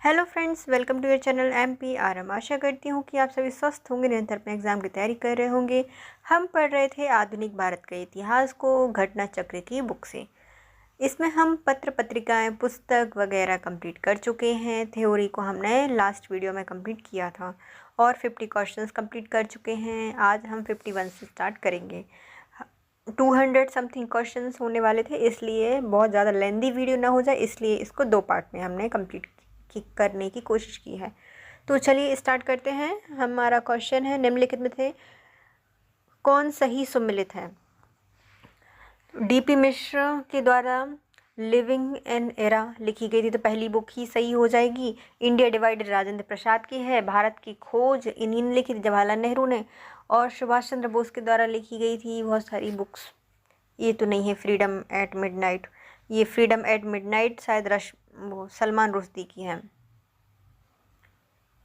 Hello friends, welcome to your channel MPRM। आशा करती हूँ कि आप सभी स्वस्थ होंगे, निरंतर अपने एग्जाम की तैयारी कर रहे होंगे। हम पढ़ रहे थे आधुनिक भारत के इतिहास को घटना चक्र की बुक से। इसमें हम पत्र पत्रिकाएं, पुस्तक वगैरह कंप्लीट कर चुके हैं। थ्योरी को हमने लास्ट वीडियो में कंप्लीट किया था और 50 क्वेश्चंस कंप्लीट कर चुके हैं। आज हम 51 से स्टार्ट करेंगे। 200 समथिंग क्वेश्चंस होने वाले थे, इसलिए बहुत ज़्यादा लेंदी वीडियो ना हो जाए, इसलिए इसको 2 पार्ट में हमने कंप्लीट करने की कोशिश की है। तो चलिए स्टार्ट करते हैं। हमारा क्वेश्चन है, निम्नलिखित में से कौन सही सुमेलित है? DP मिश्र के द्वारा लिविंग एन एरा लिखी गई थी, तो पहली बुक ही सही हो जाएगी। इंडिया डिवाइडेड राजेंद्र प्रसाद की है। भारत की खोज इन्हीं ने लिखी थी, जवाहरलाल नेहरू ने। और सुभाष चंद्र बोस के द्वारा लिखी गई थी बहुत सारी बुक्स। ये तो नहीं है फ्रीडम एट मिडनाइट। ये फ्रीडम एट मिडनाइट शायद सलमान रुश्दी की है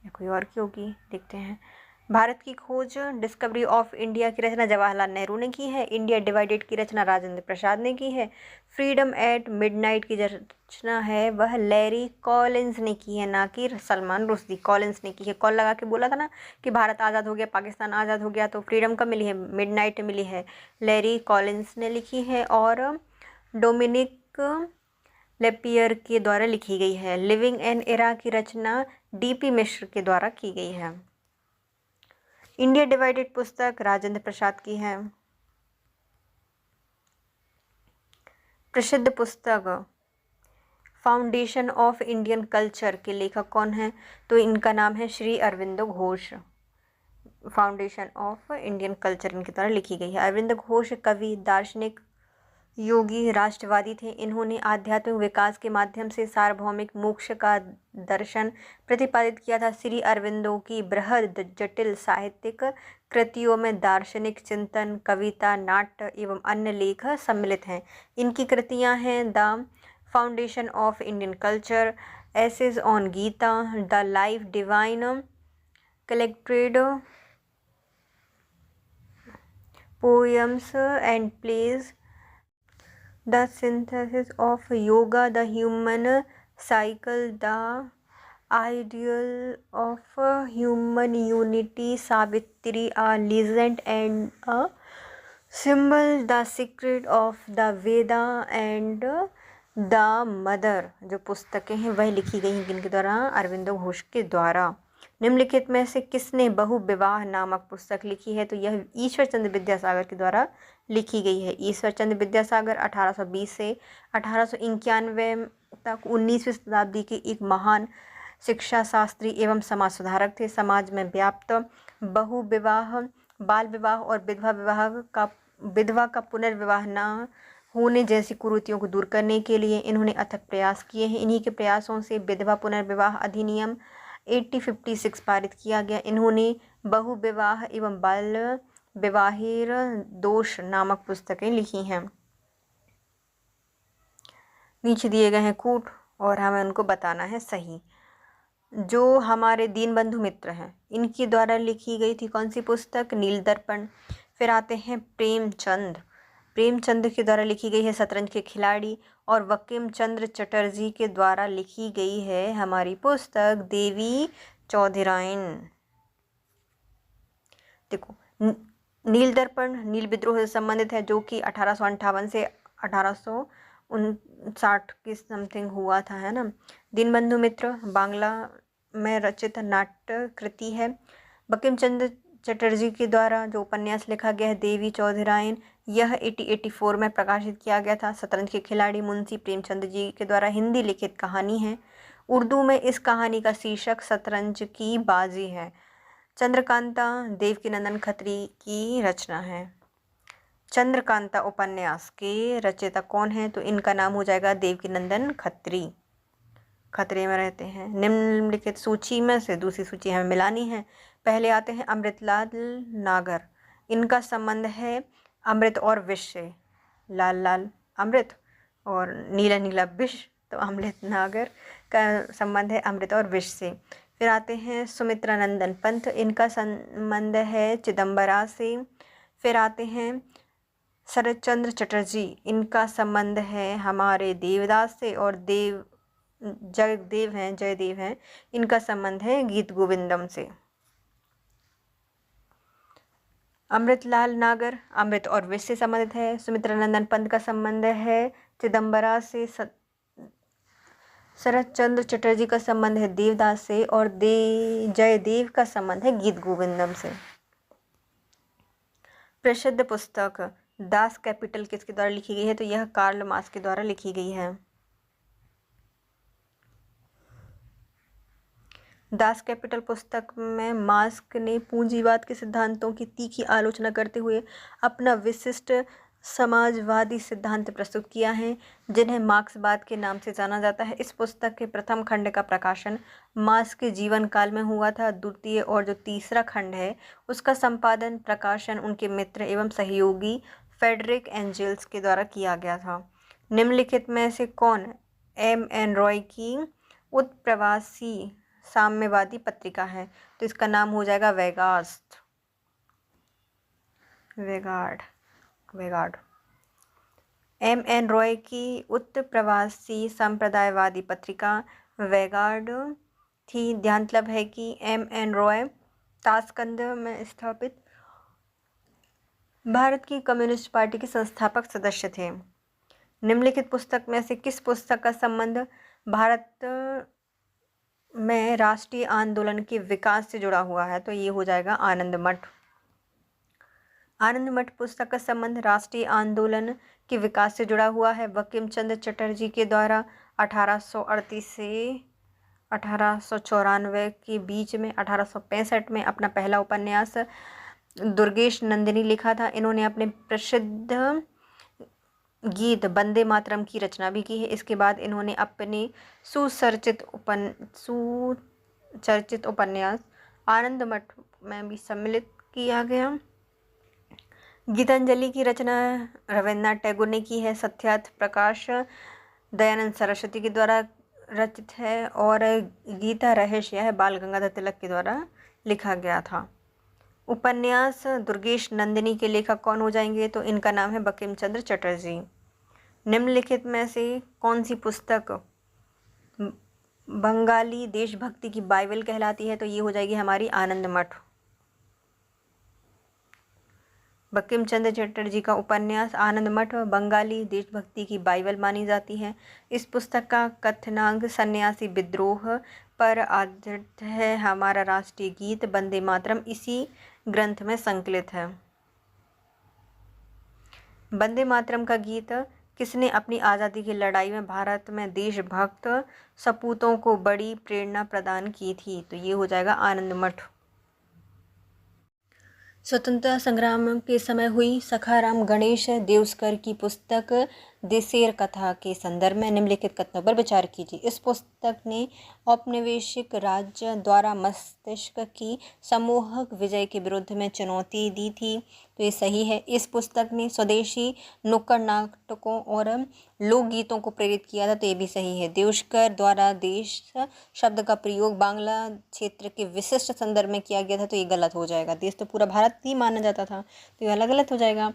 या कोई और की होगी, देखते हैं। भारत की खोज डिस्कवरी ऑफ इंडिया की रचना जवाहरलाल नेहरू ने की है। इंडिया डिवाइडेड की रचना राजेंद्र प्रसाद ने की है। फ्रीडम एट मिडनाइट की रचना है वह लैरी कॉलिंस ने की है, ना कि सलमान रुश्दी। कॉलिंस ने की है। कॉल लगा के बोला था ना कि भारत आज़ाद हो गया, पाकिस्तान आज़ाद हो गया, तो फ्रीडम कब मिली है? मिडनाइट मिली है। लैरी कॉलिंस ने लिखी है और डोमिनिक लेपियर के द्वारा लिखी गई है। लिविंग एन एरा की रचना DP मिश्र के द्वारा की गई है। इंडिया डिवाइडेड पुस्तक राजेंद्र प्रसाद की है। प्रसिद्ध पुस्तक फाउंडेशन ऑफ इंडियन कल्चर के लेखक कौन है? तो इनका नाम है Shri Aurobindo Ghosh. Foundation of Indian culture इनके द्वारा लिखी गई है। अरविंद घोष कवि, दार्शनिक, योगी, राष्ट्रवादी थे। इन्होंने आध्यात्मिक विकास के माध्यम से सार्वभौमिक मोक्ष का दर्शन प्रतिपादित किया था। श्री अरविंदो की बृहद जटिल साहित्यिक कृतियों में दार्शनिक चिंतन, कविता, नाट्य एवं अन्य लेख सम्मिलित हैं। इनकी कृतियां हैं the foundation of Indian culture, essays on Gita, the life divine, collected poems and plays, The Synthesis of Yoga, The Human Cycle, The Ideal of Human Unity, Savitri, A Legend and a Symbol, The Secret of the Veda and The Mother। जो पुस्तकें हैं वह लिखी गई हैं किनके द्वारा? अरविंदो घोष के द्वारा। निम्नलिखित में से किसने बहु विवाह नामक पुस्तक लिखी है? तो यह ईश्वर चंद्र विद्यासागर के द्वारा लिखी गई है। ईश्वर चंद्र विद्यासागर 1820 से 1891 तक 19वीं शताब्दी के एक महान शिक्षा शास्त्री एवं समाज सुधारक थे। समाज में व्याप्त बहु विवाह, बाल विवाह और विधवा का पुनर्विवाह न होने जैसी कुरीतियों को दूर करने के लिए इन्होंने अथक प्रयास किए हैं। इन्हीं के प्रयासों से विधवा पुनर्विवाह अधिनियम 1856 पारित किया गया। इन्होंने बहु विवाह एवं बाल विवाहेर दोष नामक पुस्तकें लिखी हैं। नीचे दिए गए हैं कूट और हमें उनको बताना है सही। जो हमारे दीनबंधु मित्र हैं इनके द्वारा लिखी गई थी कौन सी पुस्तक? नील दर्पण। फिर आते हैं प्रेमचंद। प्रेमचंद के द्वारा लिखी गई है शतरंज के खिलाड़ी। और बंकिम चंद्र चटर्जी के द्वारा लिखी गई है हमारी पुस्तक देवी चौधरायन। देखो, नील दर्पण नील विद्रोह से संबंधित है, जो कि 1858 से 1859 की समथिंग हुआ था, है ना। दीनबंधु मित्र बांग्ला में रचित नाट्य कृति है। बंकिम चंद्र चटर्जी के द्वारा जो उपन्यास लिखा गया है देवी चौधरायन, यह 1884 में प्रकाशित किया गया था। शतरंज के खिलाड़ी मुंशी प्रेमचंद जी के द्वारा हिंदी लिखित कहानी है। उर्दू में इस कहानी का शीर्षक शतरंज की बाजी है। चंद्रकांता देवकीनंदन खत्री की रचना है। चंद्रकांता उपन्यास के रचयिता कौन है? तो इनका नाम हो जाएगा देवकीनंदन खत्री। खतरे में रहते हैं। निम्नलिखित सूची में से दूसरी सूची हमें मिलानी है। पहले आते हैं अमृतलाल नागर। इनका संबंध है अमृत और विष से। लाल लाल अमृत और नीला नीला विष, तो अमृत नागर का संबंध है अमृत और विष से। फिर आते हैं सुमित्रा नंदन पंत। इनका संबंध है चिदम्बरा से। फिर आते हैं शरद चंद्र चटर्जी। इनका संबंध है हमारे देवदास से और जयदेव हैं, इनका संबंध है गीत गोविंदम से। अमृतलाल नागर अमृत और विष से संबंधित है। सुमित्रा नंदन पंत का संबंध है चिदम्बरा से। शरद चंद्र चटर्जी का संबंध है देवदास से। और जयदेव का संबंध है गीत गोविंदम से। प्रसिद्ध पुस्तक दास कैपिटल किसके द्वारा लिखी गई है? तो यह कार्ल मार्क्स के द्वारा लिखी गई है। दास कैपिटल पुस्तक में मार्क्स ने पूंजीवाद के सिद्धांतों की तीखी आलोचना करते हुए अपना विशिष्ट समाजवादी सिद्धांत प्रस्तुत किया है, जिन्हें मार्क्सवाद के नाम से जाना जाता है। इस पुस्तक के प्रथम खंड का प्रकाशन मार्क्स के जीवन काल में हुआ था। द्वितीय और जो तीसरा खंड है उसका संपादन प्रकाशन उनके मित्र एवं सहयोगी फ्रेडरिक एंजल्स के द्वारा किया गया था। निम्नलिखित में से कौन M.N. रॉय की उत्प्रवासी साम्यवादी पत्रिका है? तो इसका नाम हो जाएगा वेगार्ड। M.N. रॉय की उत्प्रवासी संप्रदायवादी पत्रिका वेगार्ड थी। ध्यानतलब है कि M.N. रॉय ताशकंद में स्थापित भारत की कम्युनिस्ट पार्टी के संस्थापक सदस्य थे। निम्नलिखित पुस्तक में से किस पुस्तक का संबंध भारत में राष्ट्रीय आंदोलन के विकास से जुड़ा हुआ है? तो ये हो जाएगा आनंद मठ। आनंद मठ पुस्तक का संबंध राष्ट्रीय आंदोलन के विकास से जुड़ा हुआ है। बंकिम चंद्र चटर्जी के द्वारा 1838 से 1894 के बीच में 1865 में अपना पहला उपन्यास दुर्गेश नंदिनी लिखा था। इन्होंने अपने प्रसिद्ध गीत वंदे मातरम की रचना भी की है। इसके बाद इन्होंने अपने सुचर्चित उपन्यास आनंद मठ में भी सम्मिलित किया गया। गीतांजलि की रचना रविन्द्रनाथ टैगोर ने की है। सत्यार्थ प्रकाश दयानंद सरस्वती के द्वारा रचित है। और गीता रहस्य है बाल गंगाधर तिलक के द्वारा लिखा गया था। उपन्यास दुर्गेश नंदिनी के लेखक कौन हो जाएंगे? तो इनका नाम है बंकिम चंद्र चटर्जी। निम्नलिखित में से कौन सी पुस्तक बंगाली देशभक्ति की बाइबल कहलाती है? तो ये हो जाएगी हमारी आनंद मठ। बंकिम चंद्र चटर्जी का उपन्यास आनंद मठ बंगाली देशभक्ति की बाइबल मानी जाती है। इस पुस्तक का कथनांक सन्यासी विद्रोह पर आधारित है। हमारा राष्ट्रीय गीत वंदे मातरम इसी ग्रंथ में संकलित है। वंदे मातरम का गीत किसने अपनी आज़ादी की लड़ाई में भारत में देशभक्त सपूतों को बड़ी प्रेरणा प्रदान की थी? तो ये हो जाएगा आनंद मठ। स्वतंत्रता संग्राम के समय हुई सखाराम गणेश देवस्कर की पुस्तक देशेर कथा के संदर्भ में निम्नलिखित कथनों पर विचार कीजिए। इस पुस्तक ने औपनिवेशिक राज्य द्वारा मस्तिष्क की सम्मोहक विजय के विरुद्ध में चुनौती दी थी। तो ये सही है। इस पुस्तक ने स्वदेशी नुक्कड़ नाटकों और लोकगीतों को प्रेरित किया था। तो ये भी सही है। देवस्कर द्वारा देश शब्द का प्रयोग बांग्ला क्षेत्र के विशिष्ट संदर्भ में किया गया था। तो ये गलत हो जाएगा। देश तो पूरा भारत ही माना जाता था, तो ये गलत हो जाएगा।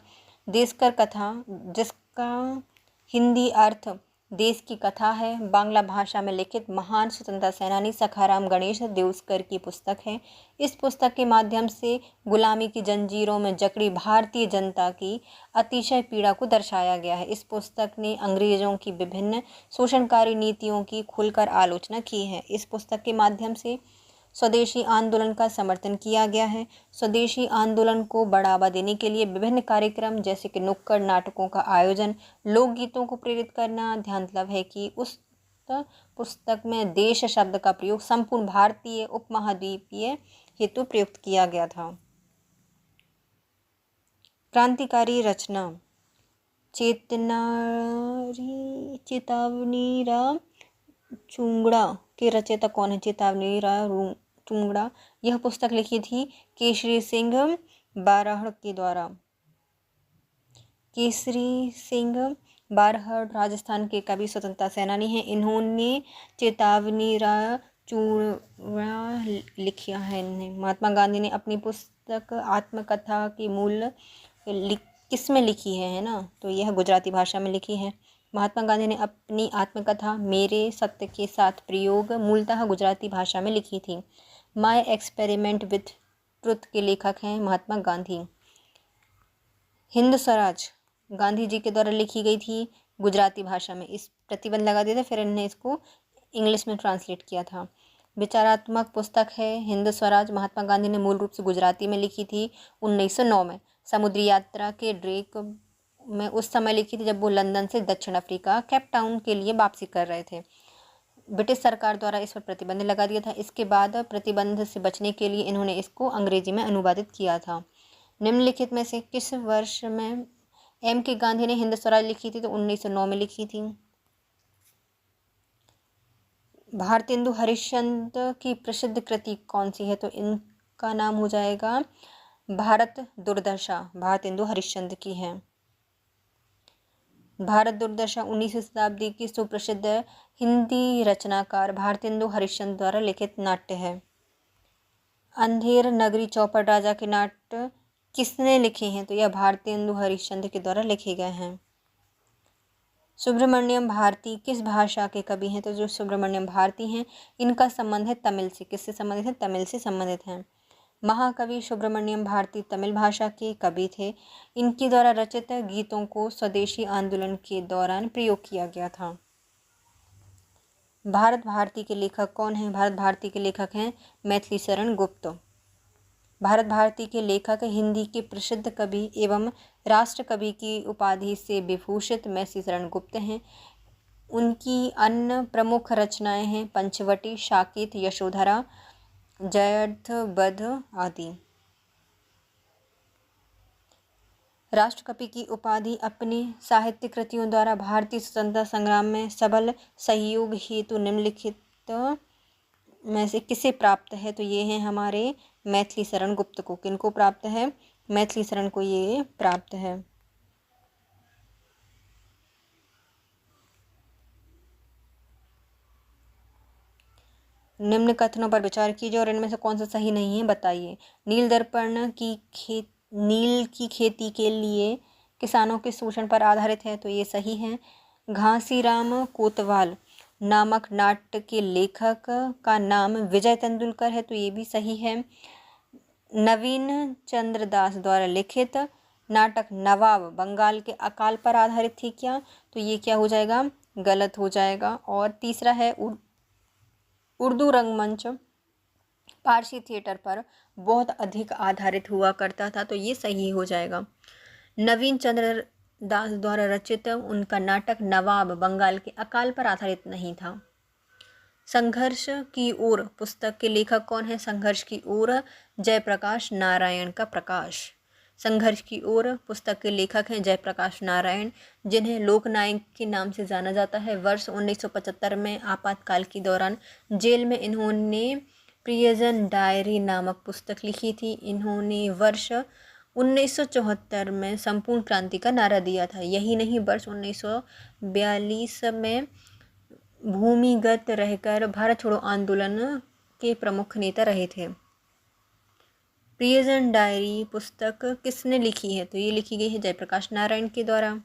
देशकर कथा जिसका हिंदी अर्थ देश की कथा है, बांग्ला भाषा में लिखित महान स्वतंत्रता सेनानी सखाराम गणेश देवस्कर की पुस्तक है। इस पुस्तक के माध्यम से गुलामी की जंजीरों में जकड़ी भारतीय जनता की अतिशय पीड़ा को दर्शाया गया है। इस पुस्तक ने अंग्रेजों की विभिन्न शोषणकारी नीतियों की खुलकर आलोचना की है। इस पुस्तक के माध्यम से स्वदेशी आंदोलन का समर्थन किया गया है। स्वदेशी आंदोलन को बढ़ावा देने के लिए विभिन्न कार्यक्रम जैसे कि नुक्कड़ नाटकों का आयोजन, लोकगीतों को प्रेरित करना। ध्यानतलब है कि उस पुस्तक में देश शब्द का प्रयोग संपूर्ण भारतीय उपमहाद्वीपीय हेतु प्रयुक्त किया गया था। क्रांतिकारी रचना चेतावनीराम चुंगड़ा के रचयिता कौन है? चेतावनीराम चुंगड़ा। यह पुस्तक लिखी थी केसरी सिंह बारहड़ के द्वारा। केसरी सिंह बारहड़ राजस्थान के कवि स्वतंत्रता सेनानी हैं। इन्होंने चेतावनीराम चुंगड़ा लिखा है। महात्मा गांधी ने अपनी पुस्तक आत्मकथा की मूल किस में लिखी है ना? तो यह गुजराती भाषा में लिखी है। महात्मा गांधी ने अपनी आत्मकथा मेरे सत्य के साथ प्रयोग मूलतः गुजराती भाषा में लिखी थी। माय एक्सपेरिमेंट विथ ट्रुथ के लेखक हैं महात्मा गांधी। हिंद स्वराज गांधी जी के द्वारा लिखी गई थी गुजराती भाषा में, इस प्रतिबंध लगा दिया था, फिर इन्होंने इसको इंग्लिश में ट्रांसलेट किया था। विचारात्मक पुस्तक है हिंद स्वराज, महात्मा गांधी ने मूल रूप से गुजराती में लिखी थी 1909 में। समुद्री यात्रा के ड्रेक में उस समय लिखी थी जब वो लंदन से दक्षिण अफ्रीका केप टाउन के लिए वापसी कर रहे थे। ब्रिटिश सरकार द्वारा इस पर प्रतिबंध लगा दिया था। इसके बाद प्रतिबंध से बचने के लिए इन्होंने इसको अंग्रेजी में अनुवादित किया था। निम्नलिखित में से किस वर्ष में एम के गांधी ने हिंद स्वराज लिखी थी? तो 1909 में लिखी थी। भारतेंदु हरिश्चंद्र की प्रसिद्ध कृति कौन सी है? तो इनका नाम हो जाएगा भारत दुर्दशा, भारतेंदु हरिश्चंद्र की है। भारत दुर्दशा 19वीं शताब्दी की सुप्रसिद्ध हिंदी रचनाकार भारतेंदु हरिश्चंद्र द्वारा लिखित नाट्य है। अंधेर नगरी चौपड़ राजा के नाट्य किसने लिखे हैं? तो यह भारतेंदु हरिश्चंद्र के द्वारा लिखे गए हैं। सुब्रमण्यम भारती किस भाषा के कवि हैं? तो जो सुब्रमण्यम भारती हैं इनका संबंध है तमिल से। किससे संबंधित है? तमिल से संबंधित हैं। महाकवि सुब्रमण्यम भारती तमिल भाषा के कवि थे। इनके द्वारा रचित गीतों को स्वदेशी आंदोलन के दौरान प्रयोग किया गया था। भारत भारती के लेखक कौन हैं? भारत भारती के लेखक हैं मैथिली शरण गुप्त। भारत भारती के लेखक हिंदी के प्रसिद्ध कवि एवं राष्ट्र कवि की उपाधि से विभूषित मैथिली शरण गुप्त हैं। उनकी अन्य प्रमुख रचनाएं हैं पंचवटी, शाकित, यशोधरा, जयद्रथ आदि। राष्ट्रकवि की उपाधि अपनी साहित्य कृतियों द्वारा भारतीय स्वतंत्रता संग्राम में सबल सहयोग हेतु निम्नलिखित में से किसे प्राप्त है? तो ये हैं हमारे मैथिली शरण गुप्त को। किनको प्राप्त है? मैथिली शरण को ये प्राप्त है। निम्न कथनों पर विचार कीजिए और इनमें से कौन सा सही नहीं है बताइए। नील दर्पण की नील की खेती के लिए किसानों के शोषण पर आधारित है, तो ये सही है। घासीराम कोतवाल नामक नाट्य के लेखक का नाम विजय तेंदुलकर है, तो ये भी सही है। नवीन चंद्र दास द्वारा लिखित नाटक नवाब बंगाल के अकाल पर आधारित थी क्या? तो ये क्या हो जाएगा? गलत हो जाएगा। और तीसरा है उर्दू रंगमंच पारसी थिएटर पर बहुत अधिक आधारित हुआ करता था, तो ये सही हो जाएगा। नवीन चंद्र दास द्वारा रचित उनका नाटक नवाब बंगाल के अकाल पर आधारित नहीं था। संघर्ष की ओर पुस्तक के लेखक कौन है? संघर्ष की ओर जयप्रकाश नारायण का प्रकाश। संघर्ष की ओर पुस्तक के लेखक हैं जयप्रकाश नारायण, जिन्हें लोकनायक के नाम से जाना जाता है। वर्ष 1975 में आपातकाल के दौरान जेल में इन्होंने प्रियजन डायरी नामक पुस्तक लिखी थी। इन्होंने वर्ष 1974 में संपूर्ण क्रांति का नारा दिया था। यही नहीं, वर्ष 1942 में भूमिगत रहकर भारत छोड़ो आंदोलन के प्रमुख नेता रहे थे। प्रियजन डायरी पुस्तक किसने लिखी है? तो ये लिखी गई है जयप्रकाश नारायण के द्वारा।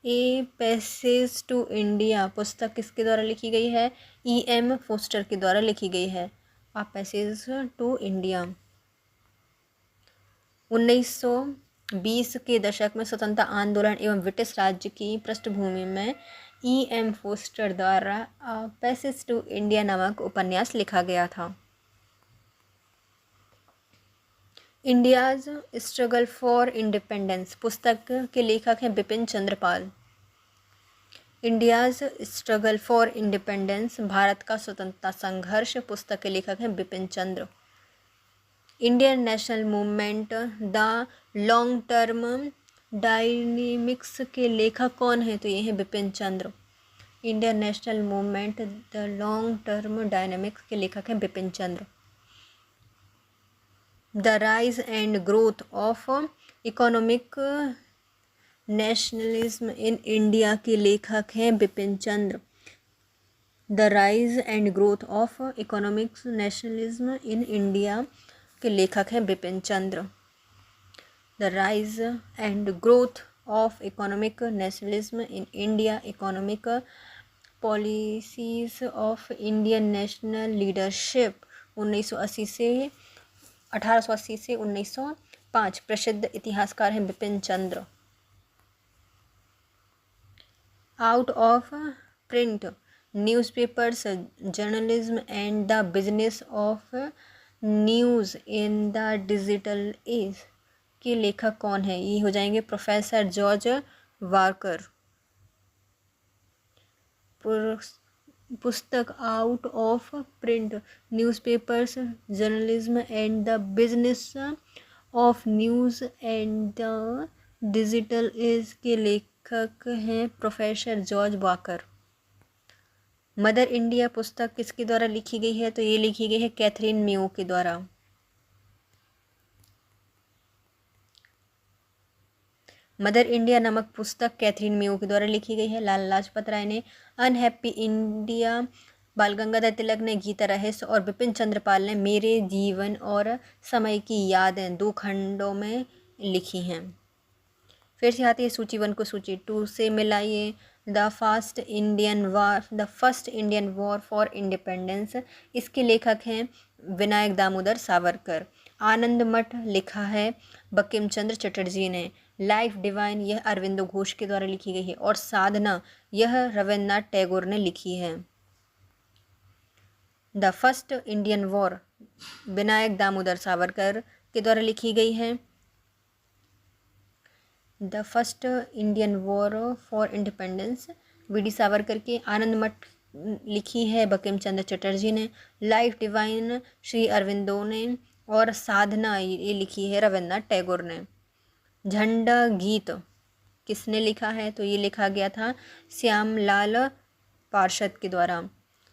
ए पैसेज टू इंडिया पुस्तक किसके द्वारा लिखी गई है? E.M. फोस्टर के द्वारा लिखी गई है। आ पैसेज टू इंडिया 1920 के दशक में स्वतंत्रता आंदोलन एवं ब्रिटिश राज्य की पृष्ठभूमि में E.M. फोस्टर द्वारा पैसेज टू इंडिया नामक उपन्यास लिखा गया था। इंडियाज स्ट्रगल फॉर इंडिपेंडेंस पुस्तक के लेखक हैं Bipin Chandra Pal. India's struggle for independence Bharat का स्वतंत्रता संघर्ष पुस्तक के लेखक हैं Bipin Chandra. Indian national movement the long term dynamics के लेखक कौन है? तो ये हैं Bipin Chandra. Indian national movement the long term dynamics के लेखक हैं Bipin Chandra. The rise and growth of economic nationalism in India के लेखक हैं Bipin Chandra. The rise and growth of economic nationalism in India के लेखक हैं Bipin Chandra. The rise and growth of economic nationalism in India, economic policies of Indian national leadership 1880 से 1905। प्रसिद्ध इतिहासकार हैं Bipin Chandra. Out of print newspapers, journalism and the business of news in the digital age के लेखक कौन है? ये हो जाएंगे प्रोफेसर जॉर्ज वाकर। पुस्तक out of print newspapers, journalism and the business of news and the digital age के लेखक हैं professor George walker. Mother India पुस्तक किसके द्वारा लिखी गई है? तो ये लिखी गई है कैथरीन मेयो के द्वारा। मदर इंडिया नामक पुस्तक कैथरीन मेयो के द्वारा लिखी गई है। लाल लाजपत राय ने अनहैप्पी इंडिया, बाल गंगाधर तिलक ने गीता रहस्य और बिपिन चंद्रपाल ने मेरे जीवन और समय की यादें 2 खंडों में लिखी हैं। फिर से आती है सूची 1 को सूची 2 से मिलाइए। The first Indian war for independence, इसके लेखक हैं विनायक दामोदर सावरकर। आनंद मठ लिखा है बंकिम चंद्र चटर्जी ने। लाइफ डिवाइन यह अरविंदो घोष के द्वारा लिखी गई है। और साधना यह रविन्द्रनाथ टैगोर ने लिखी है। The first Indian war Vinayak Damodar Savarkar के द्वारा लिखी गई है। The first Indian war for independence VD. Savarkar के। आनंद मठ लिखी है बंकिम चंद्र चटर्जी ने। लाइफ डिवाइन श्री अरविंदो ने। और साधना ये लिखी है रविन्द्रनाथ टैगोर ने। झंडा गीत किसने लिखा है? तो ये लिखा गया था श्यामलाल पार्षद के द्वारा।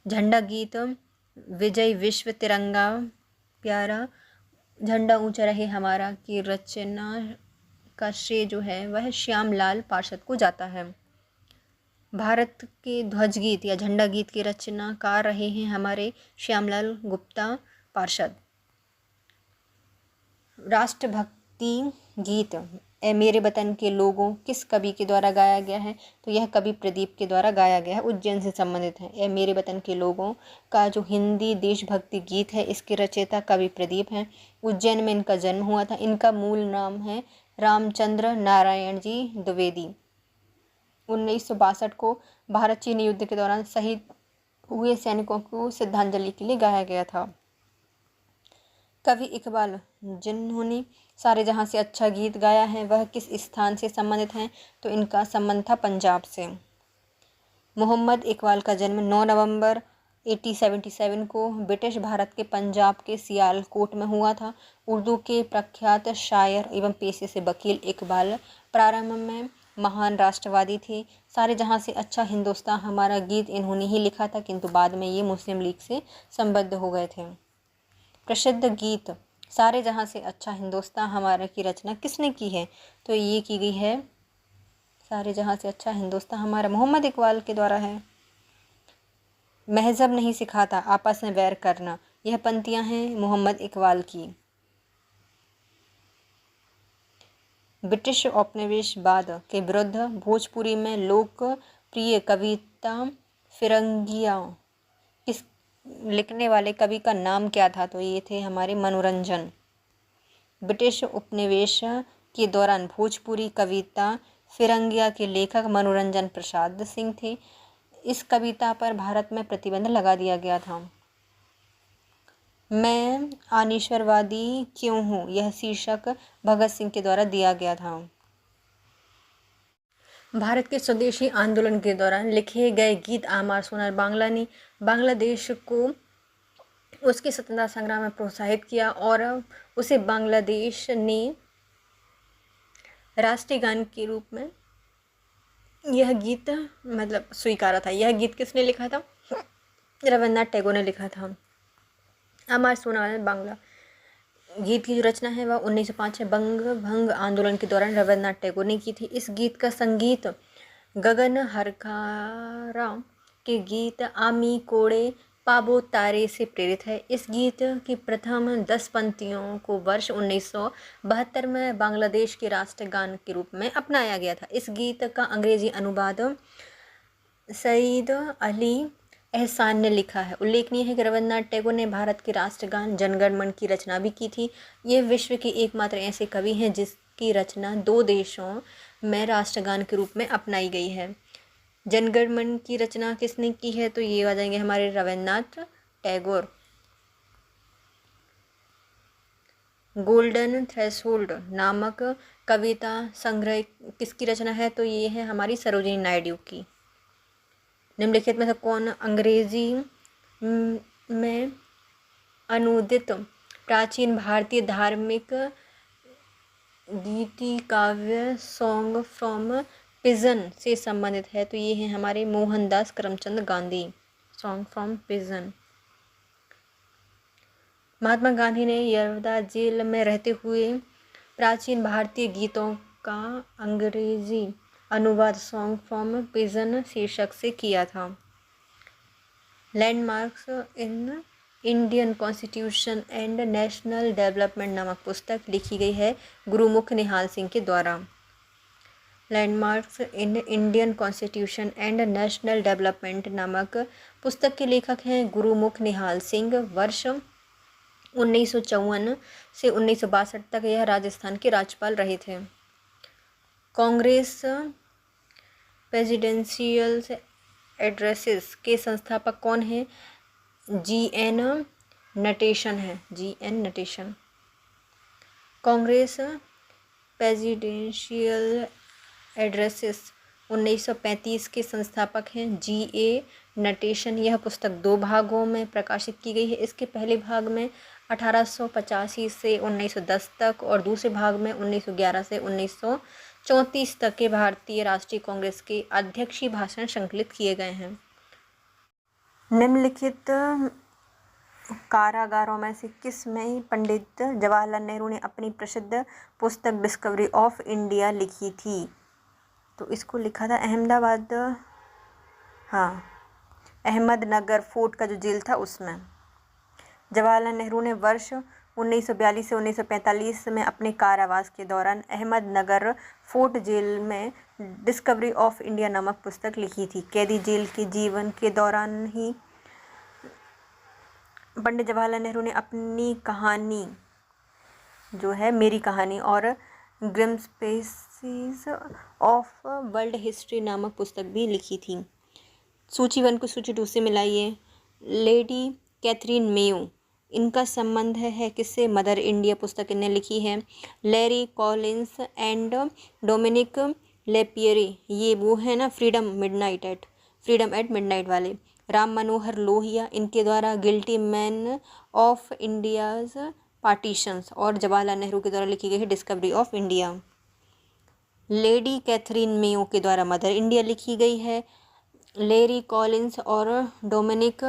झंडा गीत विजय विश्व तिरंगा प्यारा, झंडा ऊंचा रहे हमारा की रचना का श्रेय जो है वह श्यामलाल पार्षद को जाता है। भारत के ध्वज गीत या झंडा गीत के रचनाकार रहे हैं हमारे श्यामलाल गुप्ता पार्षद। राष्ट्रभक्ति गीत ए मेरे वतन के लोगों किस कवि के द्वारा गाया गया है? तो यह कवि प्रदीप के द्वारा गाया गया है, उज्जैन से संबंधित है। ए मेरे वतन के लोगों का जो हिंदी देशभक्ति गीत है इसके रचयिता कवि प्रदीप हैं। उज्जैन में इनका जन्म हुआ था। इनका मूल नाम है रामचंद्र नारायण जी द्विवेदी। 1962 को भारत चीन युद्ध के दौरान शहीद हुए सैनिकों को श्रद्धांजलि के लिए गाया गया था। कवि इकबाल जिन्होंने सारे जहां से अच्छा गीत गाया है वह किस स्थान से संबंधित हैं? तो इनका संबंध था पंजाब से। मोहम्मद इकबाल का जन्म 9 नवंबर 1877 को ब्रिटिश भारत के पंजाब के सियालकोट में हुआ था। उर्दू के प्रख्यात शायर एवं पेशे से वकील इकबाल प्रारंभ में महान राष्ट्रवादी थे। सारे जहां से अच्छा हिंदुस्तान हमारा गीत इन्होंने ही लिखा था, किंतु बाद में ये मुस्लिम लीग से संबद्ध हो गए थे। प्रसिद्ध गीत सारे जहां से अच्छा हिंदुस्तान हमारा की रचना किसने की है? तो ये की गई है सारे जहां से अच्छा हिंदुस्तान हमारा मोहम्मद इकबाल के द्वारा है। महजब नहीं सिखाता आपस में वैर करना, यह पंक्तियां हैं मोहम्मद इकबाल की। ब्रिटिश औपनिवेशवाद के विरुद्ध भोजपुरी में लोकप्रिय कविता फिरंगिया किस लिखने वाले कवि का नाम क्या था? तो ये थे हमारे मनोरंजन। ब्रिटिश उपनिवेश के दौरान भोजपुरी कविता फिरंगिया के लेखक मनोरंजन प्रसाद सिंह थे। इस कविता पर भारत में प्रतिबंध लगा दिया गया था। मैं अनिश्वरवादी क्यों हूँ यह शीर्षक भगत सिंह के द्वारा दिया गया था। भारत के स्वदेशी आंदोलन के दौरान लिखे गए गीत आमार सोनार बांग्ला ने बांग्लादेश को उसके स्वतंत्रता संग्राम में प्रोत्साहित किया और उसे बांग्लादेश ने राष्ट्रीय गान के रूप में यह गीत मतलब स्वीकारा था। यह गीत किसने लिखा था? रविन्द्रनाथ टैगोर ने लिखा था। आमार सोनार बांग्ला गीत की जो रचना है वह 1905 बंग भंग आंदोलन के दौरान रविन्द्रनाथ टैगोर ने की थी। इस गीत का संगीत गगन हरकारा के गीत आमी कोड़े पाबो तारे से प्रेरित है। इस गीत की प्रथम 10 पंक्तियों को वर्ष 1972 में बांग्लादेश के राष्ट्रगान के रूप में अपनाया गया था। इस गीत का अंग्रेजी अनुवाद सईद अली एहसान ने लिखा है। उल्लेखनीय है कि रविन्द्रनाथ टैगोर ने भारत के राष्ट्रगान जनगण मन की रचना भी की थी। ये विश्व के एकमात्र ऐसे कवि हैं जिसकी रचना 2 देशों में राष्ट्रगान के रूप में अपनाई गई है। जनगण मन की रचना किसने की है, तो ये आ जाएंगे हमारे रविन्द्रनाथ टैगोर। गोल्डन थ्रेशोल्ड नामक कविता संग्रह किसकी रचना है, तो ये है हमारी सरोजिनी नायडू की। निम्नलिखित में से कौन अंग्रेजी में अनुदित प्राचीन भारतीय धार्मिक गीति काव्य सॉन्ग फ्रॉम पिजन से संबंधित है, तो ये है हमारे Mohandas Karamchand Gandhi. Song from pigeon. Mahatma Gandhi ने यरवदा जेल में रहते हुए प्राचीन भारतीय गीतों का अंग्रेजी अनुवाद सॉन्ग फ्रॉम पिजन शीर्षक से किया था। Landmarks in Indian constitution and national development नामक पुस्तक लिखी गई है गुरुमुख निहाल सिंह के द्वारा। Landmarks in Indian constitution and national development नामक पुस्तक के लेखक हैं गुरुमुख निहाल सिंह। वर्ष 1954 से 1962 तक यह राजस्थान के राज्यपाल रहे थे। कांग्रेस प्रेसिडेंशियल एड्रेसेस के संस्थापक कौन हैं? जी.एन. नटेशन है। GN. Natesan. Congress presidential addresses 1935 के संस्थापक हैं जी.ए. नटेशन। यह पुस्तक 2 भागों में प्रकाशित की गई है। इसके पहले भाग में 1885 से 1910 तक और दूसरे भाग में 1911 से 1934 तक के भारतीय राष्ट्रीय कांग्रेस के अध्यक्षीय भाषण संकलित किए गए हैं। निम्नलिखित कारागारों में से किस में पंडित जवाहरलाल नेहरू ने अपनी प्रसिद्ध पुस्तक डिस्कवरी ऑफ इंडिया लिखी थी? तो इसको लिखा था अहमदाबाद, अहमदनगर फोर्ट का जो जेल था उसमें। जवाहरलाल नेहरू ने वर्ष 1942 से 1945 में अपने कारावास के दौरान अहमदनगर फोर्ट जेल में डिस्कवरी ऑफ इंडिया नामक पुस्तक लिखी थी। कैदी जेल के जीवन के दौरान ही पंडित जवाहरलाल नेहरू ने अपनी कहानी जो है मेरी कहानी और ग्लिम्पसेस ऑफ वर्ल्ड हिस्ट्री नामक पुस्तक भी लिखी थी। सूची 1 को सूची 2 से मिलाइए। लेडी कैथरीन मेयो, इनका संबंध है किससे? मदर इंडिया पुस्तक इन्हें लिखी है। Larry Collins and Dominik Lapierre, ये वो है ना फ्रीडम एट मिडनाइट वाले। राम मनोहर लोहिया, इनके द्वारा guilty man of India's partitions और जवाहरलाल नेहरू के द्वारा लिखी गई है discovery of India. Lady Catherine Mayo के द्वारा मदर इंडिया लिखी गई है। लेरी कॉलिंस और डोमिनिक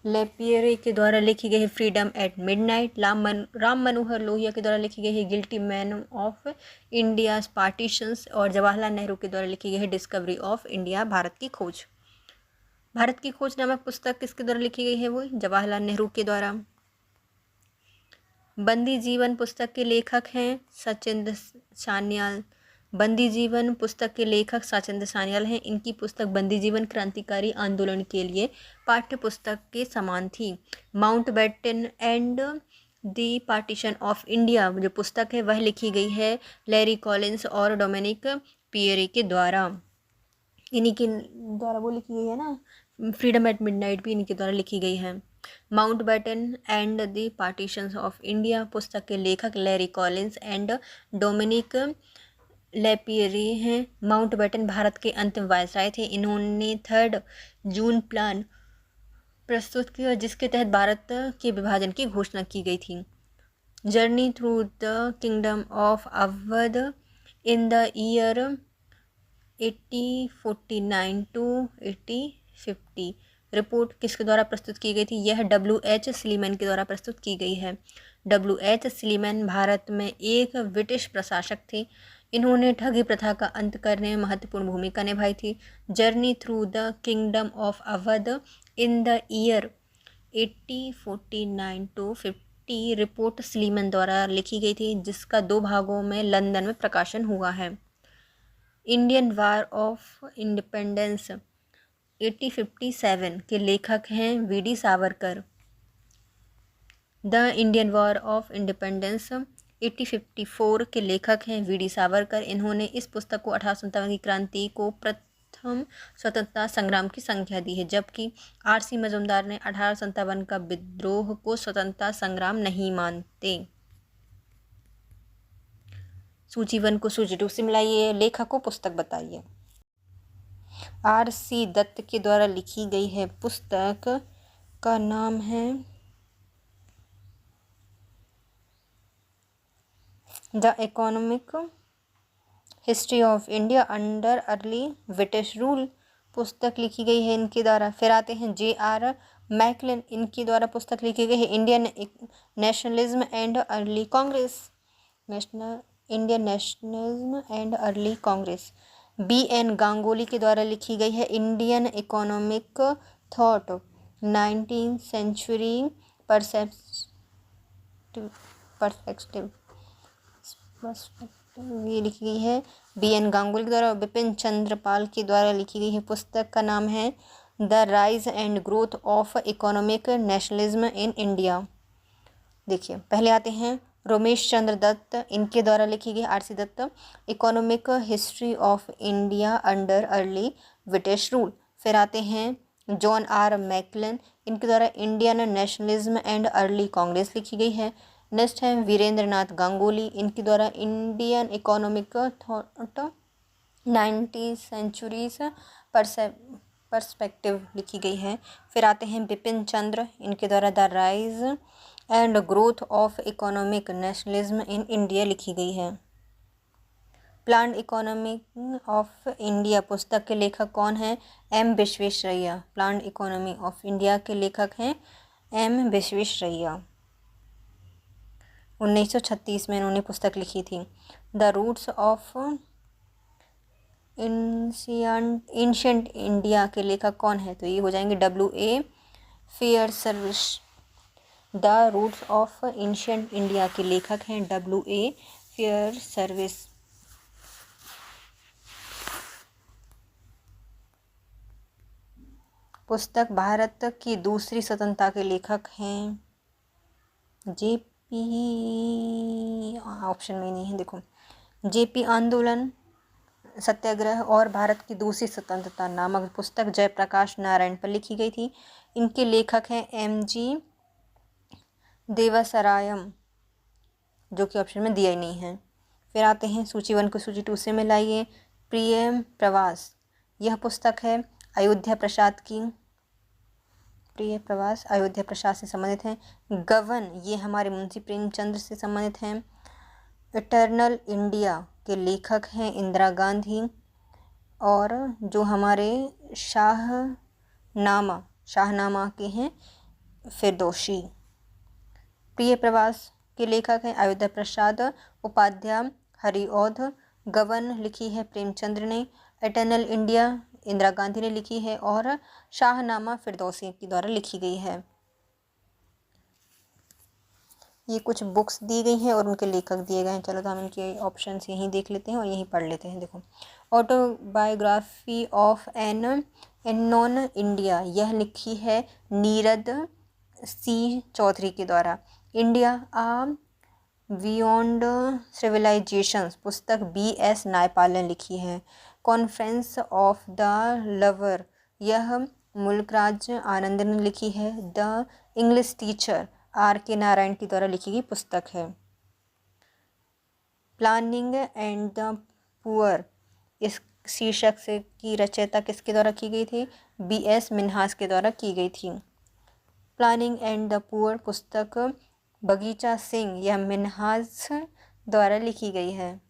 लेपियरे के द्वारा लिखी गई है freedom eight midnight. Ram Manohar Lohia के द्वारा लिखी गई है guilty man of India's partitions और जवाहरलाल नेहरू के द्वारा लिखी गई है डिस्कवरी ऑफ इंडिया भारत की खोज। भारत की खोज नामक पुस्तक किसके द्वारा लिखी गई है? वो जवाहरलाल नेहरू के द्वारा। बंदी जीवन पुस्तक के लेखक हैं सचिंद्र सान्याल। बंदी जीवन पुस्तक के लेखक सचिंद्र सान्याल हैं। इनकी पुस्तक बंदी जीवन क्रांतिकारी आंदोलन के लिए पाठ्य पुस्तक के समान थी। Mountbatten and the partition of India जो पुस्तक है वह लिखी गई है लैरी कॉलिंस और डोमिनिक पियरे के द्वारा। इन्हीं के द्वारा वो लिखी गई है ना, फ्रीडम एट मिडनाइट भी इन्हीं के द्वारा लिखी गई है। Mountbatten and the partitions of India पुस्तक के लेखक Larry Collins and Dominik Lapierre हैं। माउंटबेटन भारत के अंतिम वायसराय थे। इन्होंने 3 जून प्लान प्रस्तुत किया जिसके तहत भारत के विभाजन की घोषणा की गई थी। Journey through the kingdom of Awadh in the year 1849 to 1850 report किसके द्वारा प्रस्तुत की गई थी? यह W.H. स्लीमैन के द्वारा प्रस्तुत की गई है। W.H. स्लीमैन भारत में एक ब्रिटिश प्रशासक थे। इन्होंने ठगी प्रथा का अंत करने में महत्वपूर्ण भूमिका निभाई थी। Journey through the kingdom of Awadh in the year 1849 to 50 report Sleeman द्वारा लिखी गई थी, जिसका 2 भागों में लंदन में प्रकाशन हुआ है। इंडियन वार ऑफ इंडिपेंडेंस 1857 के लेखक हैं V D Savarkar. The Indian war of independence 1854 के लेखक हैं वीडी सावरकर। इन्होंने इस पुस्तक को 1857 की क्रांति को प्रथम स्वतंत्रता संग्राम की संख्या दी है, जबकि आर.सी. मजूमदार ने 1857 का विद्रोह को स्वतंत्रता संग्राम नहीं मानते। सूची 1 को सूची 2 से मिलाइए, लेखक को पुस्तक बताइए। आर.सी. दत्त के द्वारा लिखी गई है। पुस्तक का नाम है the economic history of India under early British rule. पुस्तक लिखी गई है इनके द्वारा। फिर आते हैं J.R. मैकलन, इनके द्वारा पुस्तक लिखी गई है Indian nationalism and early Congress. Indian nationalism and early Congress. B.N. Ganguly के द्वारा लिखी गई है Indian economic thought 19th century perspective ये लिखी गई है B.N. गांगुली के द्वारा। बिपिन चंद्र पाल के द्वारा लिखी गई है। पुस्तक का नाम है the rise and growth of economic nationalism in India. देखिए, पहले आते हैं रोमेश चंद्र दत्त, इनके द्वारा लिखी गई R C. Dutt economic history of India under early British rule. फिर आते हैं जॉन आर मैकलन, इनके द्वारा Indian nationalism and early Congress लिखी गई है। नेक्स्ट है वीरेंद्र नाथ गांगुली, इनके द्वारा Indian economic thought 19th centuries perspective लिखी गई है। फिर आते हैं बिपिन चंद्र, इनके द्वारा the rise and growth of economic nationalism in India लिखी गई है। प्लान्ड इकोनॉमी ऑफ इंडिया पुस्तक के लेखक कौन हैं? M. Visvesvaraya. Planned economy of India के लेखक हैं M. विश्वेश्वरैया। 1936 में इन्होंने पुस्तक लिखी थी। The roots of ancient India के लेखक कौन है? तो ये हो जाएंगे W.A. Fairservis. The roots of ancient India के लेखक हैं W.A. फेयरसर्विस। पुस्तक भारत की दूसरी स्वतंत्रता के लेखक हैं J.P. ऑप्शन में नहीं है, देखो J.P. आंदोलन सत्याग्रह और भारत की दूसरी स्वतंत्रता नामक पुस्तक जयप्रकाश नारायण पर लिखी गई थी। इनके लेखक हैं M.G. देवसरायम, जो कि ऑप्शन में दिया ही नहीं है। फिर आते हैं सूची 1 को सूची 2 से मिलाइए। प्रिय प्रवास, यह पुस्तक है अयोध्या प्रसाद की। प्रिय प्रवास अयोध्या प्रसाद से संबंधित है। गबन, ये हमारे मुंशी प्रेमचंद्र से संबंधित हैं। इटर्नल इंडिया के लेखक हैं इंदिरा गांधी। और जो हमारे शाहनामा के हैं फिरदौसी। प्रिय प्रवास के लेखक हैं अयोध्या प्रसाद उपाध्याय हरिऔध। गबन लिखी है प्रेमचंद्र ने। इटर्नल इंडिया इंदिरा गांधी ने लिखी है और शाहनामा फिरदौसी के द्वारा लिखी गई है। ये कुछ बुक्स दी गई हैं और उनके लेखक दिए गए हैं। चलो तो हम इनके ऑप्शंस यहीं देख लेते हैं और यहीं पढ़ लेते हैं। देखो, autobiography of an unknown India, यह लिखी है नीरद सी चौधरी के द्वारा। इंडिया आ बियॉन्ड सिविलाइजेशंस पुस्तक B.S. नायपाल ने लिखी है। कॉन्फ्रेंस ऑफ द लवर, यह मुल्कराज आनंद ने लिखी है। The English teacher R.K. Narayan के द्वारा लिखी गई पुस्तक है। प्लानिंग एंड द पुअर, इस शीर्षक से की रचयिता किसके द्वारा की गई थी? B.S. मिन्हास के द्वारा की गई थी। प्लानिंग एंड द पुअर पुस्तक बगीचा सिंह, यह मिन्हास द्वारा लिखी गई है।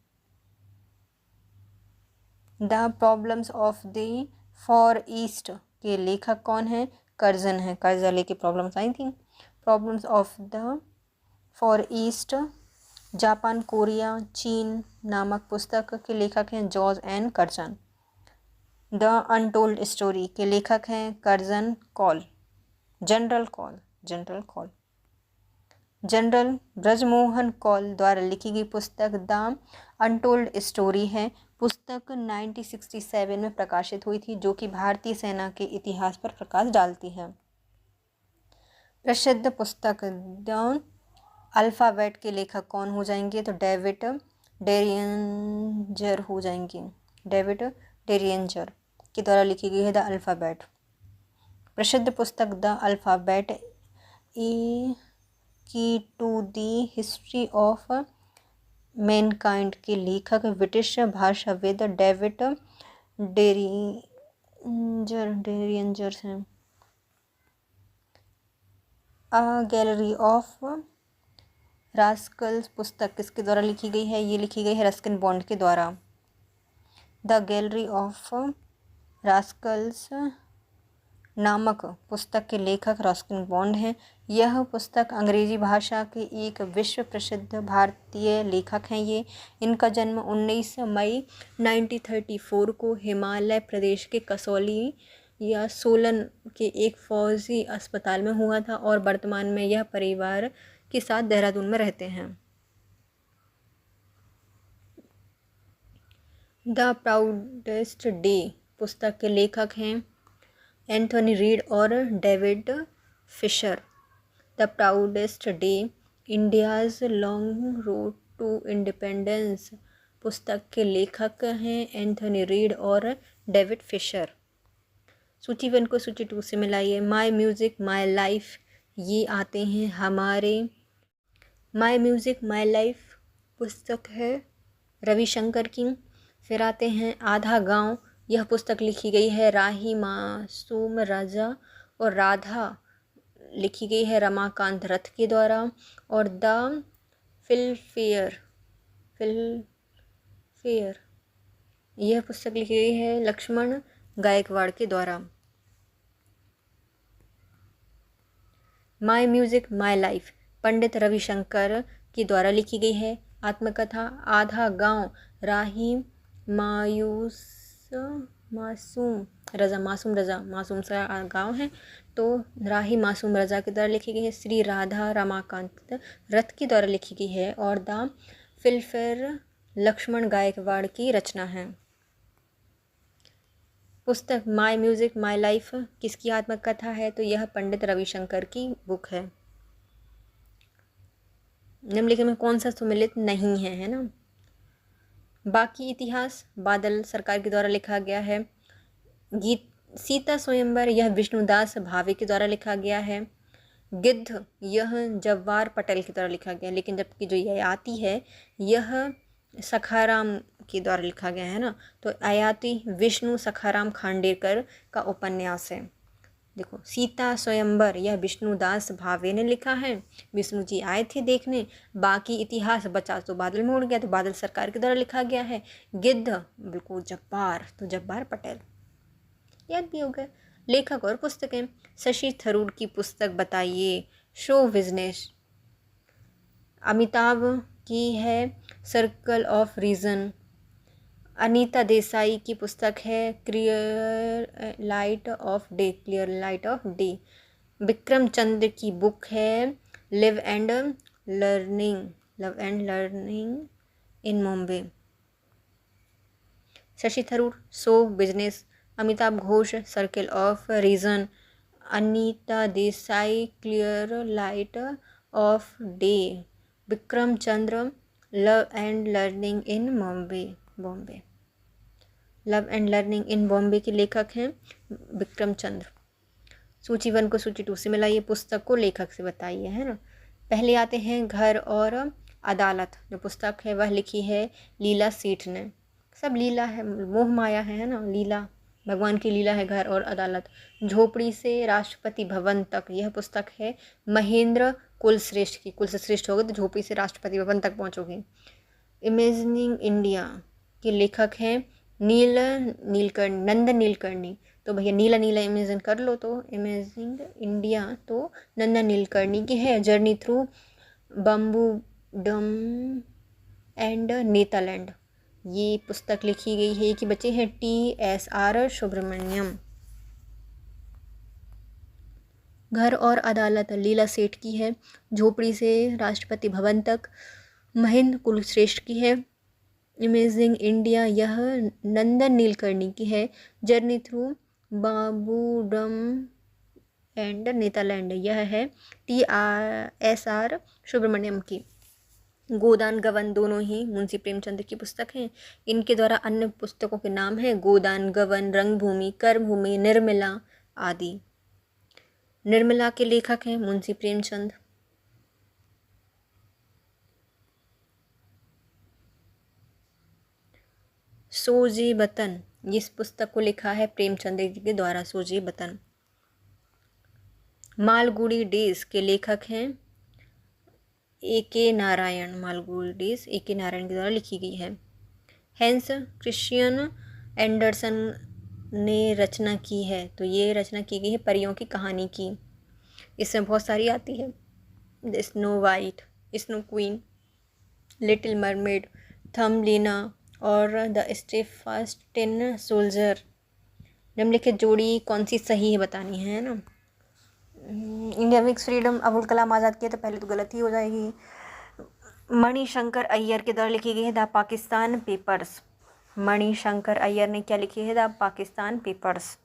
The problems of the far east के लेखक कौन है? कर्जन है। कर्जा लेके प्रॉब्लम्स आई थी। Problems of the far east Japan Korea चीन नामक पुस्तक के लेखक हैं George N Curzon. The untold story के लेखक हैं Curzon Kaul general Kaul. General Kaul. General Brajmohan Kaul द्वारा लिखी गई पुस्तक द अनटोल्ड स्टोरी है। पुस्तक 1967 में प्रकाशित हुई थी, जो कि भारतीय सेना के इतिहास पर प्रकाश डालती है। प्रसिद्ध पुस्तक द अल्फ़ाबेट के लेखक कौन हो जाएंगे? तो डेविड डेरियंजर हो जाएंगे। डेविड डेरियंजर के द्वारा लिखी गई है द अल्फ़ाबेट। प्रसिद्ध पुस्तक the alphabet a key to the history of mankind के लेखक ब्रिटिश भाषाविद डेविड डेरियंजर हैं। अ गैलरी ऑफ रास्कल्स पुस्तक किसके द्वारा लिखी गई है? ये लिखी गई है रस्किन बॉन्ड के द्वारा। द गैलरी ऑफ रास्कल्स नामक पुस्तक के लेखक रस्किन बॉन्ड हैं। यह पुस्तक अंग्रेजी भाषा के एक विश्व प्रसिद्ध भारतीय लेखक हैं। इनका जन्म 19 मई 1934 को हिमाचल प्रदेश के कसौली या सोलन के एक फौजी अस्पताल में हुआ था और वर्तमान में यह परिवार के साथ देहरादून में रहते हैं। द प्राउडेस्ट डे पुस्तक के लेखक हैं एंथोनी रीड और David Fisher. The proudest day India's long road to independence पुस्तक के लेखक हैं एंथोनी रीड और डेविड फिशर। सूची 1 को सूची 2 से मिलाइए। माई म्यूज़िक माई लाइफ ये आते हैं हमारे। माई म्यूज़िक माई लाइफ पुस्तक है रविशंकर की। फिर आते हैं आधा गांव, यह पुस्तक लिखी गई है राही मासूम रजा और राधा लिखी गई है रमाकांत रथ के द्वारा। और द फिल्मफेयर यह पुस्तक लिखी गई है लक्ष्मण गायकवाड़ के द्वारा। माई music my life Pandit Ravishankar के द्वारा लिखी गई है। आत्मकथा आधा गांव राही मासूम सा गांव है, तो राही मासूम रजा के द्वारा लिखी गई है। श्री राधा रमाकांत रथ के द्वारा लिखी गई है। और द फिल्मफेयर लक्ष्मण गायकवाड़ की रचना है। पुस्तक माई म्यूज़िक माई लाइफ किसकी आत्मकथा है? तो यह पंडित रविशंकर की बुक है। निम्नलिखित में कौन सा सुमेलित नहीं है, है ना? बाकी इतिहास बादल सरकार के द्वारा लिखा गया है। गीत सीता स्वयंवर यह विष्णुदास भावे के द्वारा लिखा गया है। गिद्ध यह जव्वार पटेल के द्वारा लिखा गया, लेकिन जबकि जो यह आती है यह सखाराम के द्वारा लिखा गया है ना। तो आयाति विष्णु सखाराम खांडेकर का उपन्यास है। देखो सीता स्वयंवर यह विष्णुदास भावे ने लिखा है, विष्णु जी आए थे देखने। बाकी इतिहास बचा तो बादल में उड़ गया, तो बादल सरकार के द्वारा लिखा गया है। गिद्ध बिल्कुल जब्बार, तो जब्बार पटेल याद भी हो गया। लेखक और पुस्तकें शशि थरूर की पुस्तक बताइए। शो बिजनेस अमिताभ की है circle of reason. Anita Desai की पुस्तक है clear light of day. Vikram Chandra की बुक है live and learning in Mumbai. Shashi Tharoor show business, Amitabh Ghosh circle of reason, Anita Desai clear light of day, Vikram Chandra love and learning in Bombay. Love and learning in Bombay के लेखक हैं विक्रम चंद्र। सूची 1 को सूची 2 से मिलाइए। पुस्तक को लेखक से बताइए, है ना। पहले आते हैं घर और अदालत। जो पुस्तक है वह लिखी है लीला सेठ ने। सब लीला है, मोह माया है ना। लीला भगवान की लीला है घर और अदालत। झोपड़ी से राष्ट्रपति भवन तक यह पुस्तक है महेंद्र कुलश्रेष्ठ की। कुलश्रेष्ठ होगे तो झोपड़ी से राष्ट्रपति भवन तक पहुँचोगे। इमेजिनिंग इंडिया के लेखक हैं नंदन नीलकर्णी। तो भैया नीला नीला इमेजिन कर लो, तो इमेजिंग इंडिया तो नंदन नीलकर्णी की है। जर्नी थ्रू बम्बू डम एंड नेदरलैंड ये पुस्तक लिखी गई है कि बच्चे हैं TSR सुब्रमण्यम। घर और अदालत लीला सेठ की है। झोपड़ी से राष्ट्रपति भवन तक महेंद्र कुलश्रेष्ठ की है। अमेजिंग इंडिया यह नंदन नीलकर्णी की है। जर्नी थ्रू बाबूडम एंड नेदरलैंड यह है TSR सुब्रमण्यम की। गोदान गबन दोनों ही मुंशी प्रेमचंद की पुस्तक हैं। इनके द्वारा अन्य पुस्तकों के नाम हैं गोदान गबन, रंगभूमि, कर्मभूमि, निर्मला आदि। निर्मला के लेखक हैं मुंशी प्रेमचंद। सोजी बतन, इस पुस्तक को लिखा है प्रेमचंद के द्वारा। सोजी बतन। मालगुडी डेज के लेखक हैं A.K. Narayan. Malgudi days A.K. Narayan के द्वारा लिखी गई है। हैंस क्रिश्चियन एंडरसन ने रचना की है, तो ये रचना की गई है परियों की कहानी की। इसमें बहुत सारी आती है, the Snow White, Snow Queen, Little Mermaid, Thumbelina और द स्टेफास्टिन सोल्जर। निम्नलिखित जोड़ी कौन सी सही है बतानी है ना। India wings freedom Abul Kalam Azad की है, तो पहले तो गलत ही हो जाएगी। मणिशंकर अय्यर के द्वारा लिखी गई है द पाकिस्तान पेपर्स। मणिशंकर अय्यर ने क्या लिखी है? The Pakistan papers.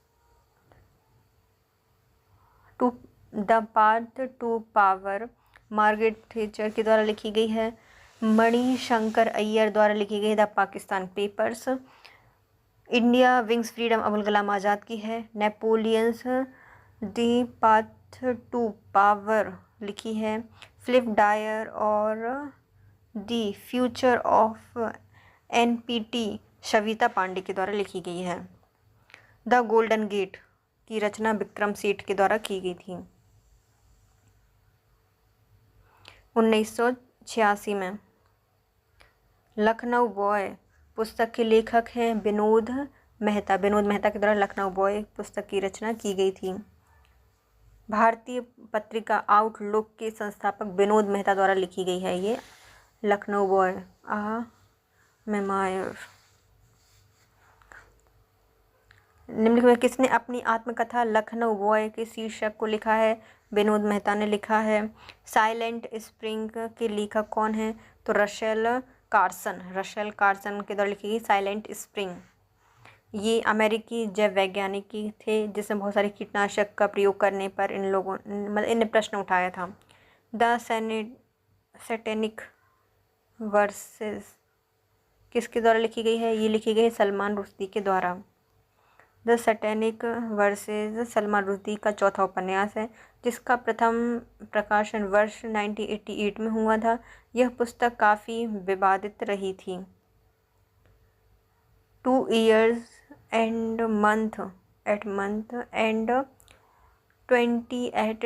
To the path to power Margaret Thatcher के द्वारा लिखी गई है। मणिशंकर अय्यर द्वारा लिखी गई है the Pakistan papers. India wings freedom Abul Kalam Azad की है। Napoleon's the path to power लिखी है फिलिप डायर और the future of NPT Shavita Pandey के द्वारा लिखी गई है। द गोल्डन गेट की रचना विक्रम सेठ के द्वारा की गई थी 1986 में। लखनऊ बॉय पुस्तक के लेखक हैं विनोद मेहता। विनोद मेहता के द्वारा लखनऊ बॉय पुस्तक की रचना की गई थी। भारतीय पत्रिका आउटलुक के संस्थापक विनोद मेहता द्वारा लिखी गई है ये लखनऊ बॉय आ मेमायर। निम्नलिखित में किसने अपनी आत्मकथा लखनऊ बॉय के शीर्षक को लिखा है? विनोद मेहता ने लिखा है। साइलेंट स्प्रिंग के लेखक कौन है? तो रशेल कार्सन। रशेल कार्सन के द्वारा लिखी गई साइलेंट स्प्रिंग। ये अमेरिकी जैव वैज्ञानिक थे जिसमें बहुत सारे कीटनाशक का प्रयोग करने पर इन लोगों मतलब इन्हें प्रश्न उठाया था। द सैटेनिक वर्सेस किसके द्वारा लिखी गई है? ये लिखी गई है सलमान रुश्दी के द्वारा। The satanic versus Salman Rushdie का चौथा उपन्यास है जिसका प्रथम प्रकाशन वर्ष 1988 में हुआ था। यह पुस्तक काफ़ी विवादित रही थी। 2 years and month and 28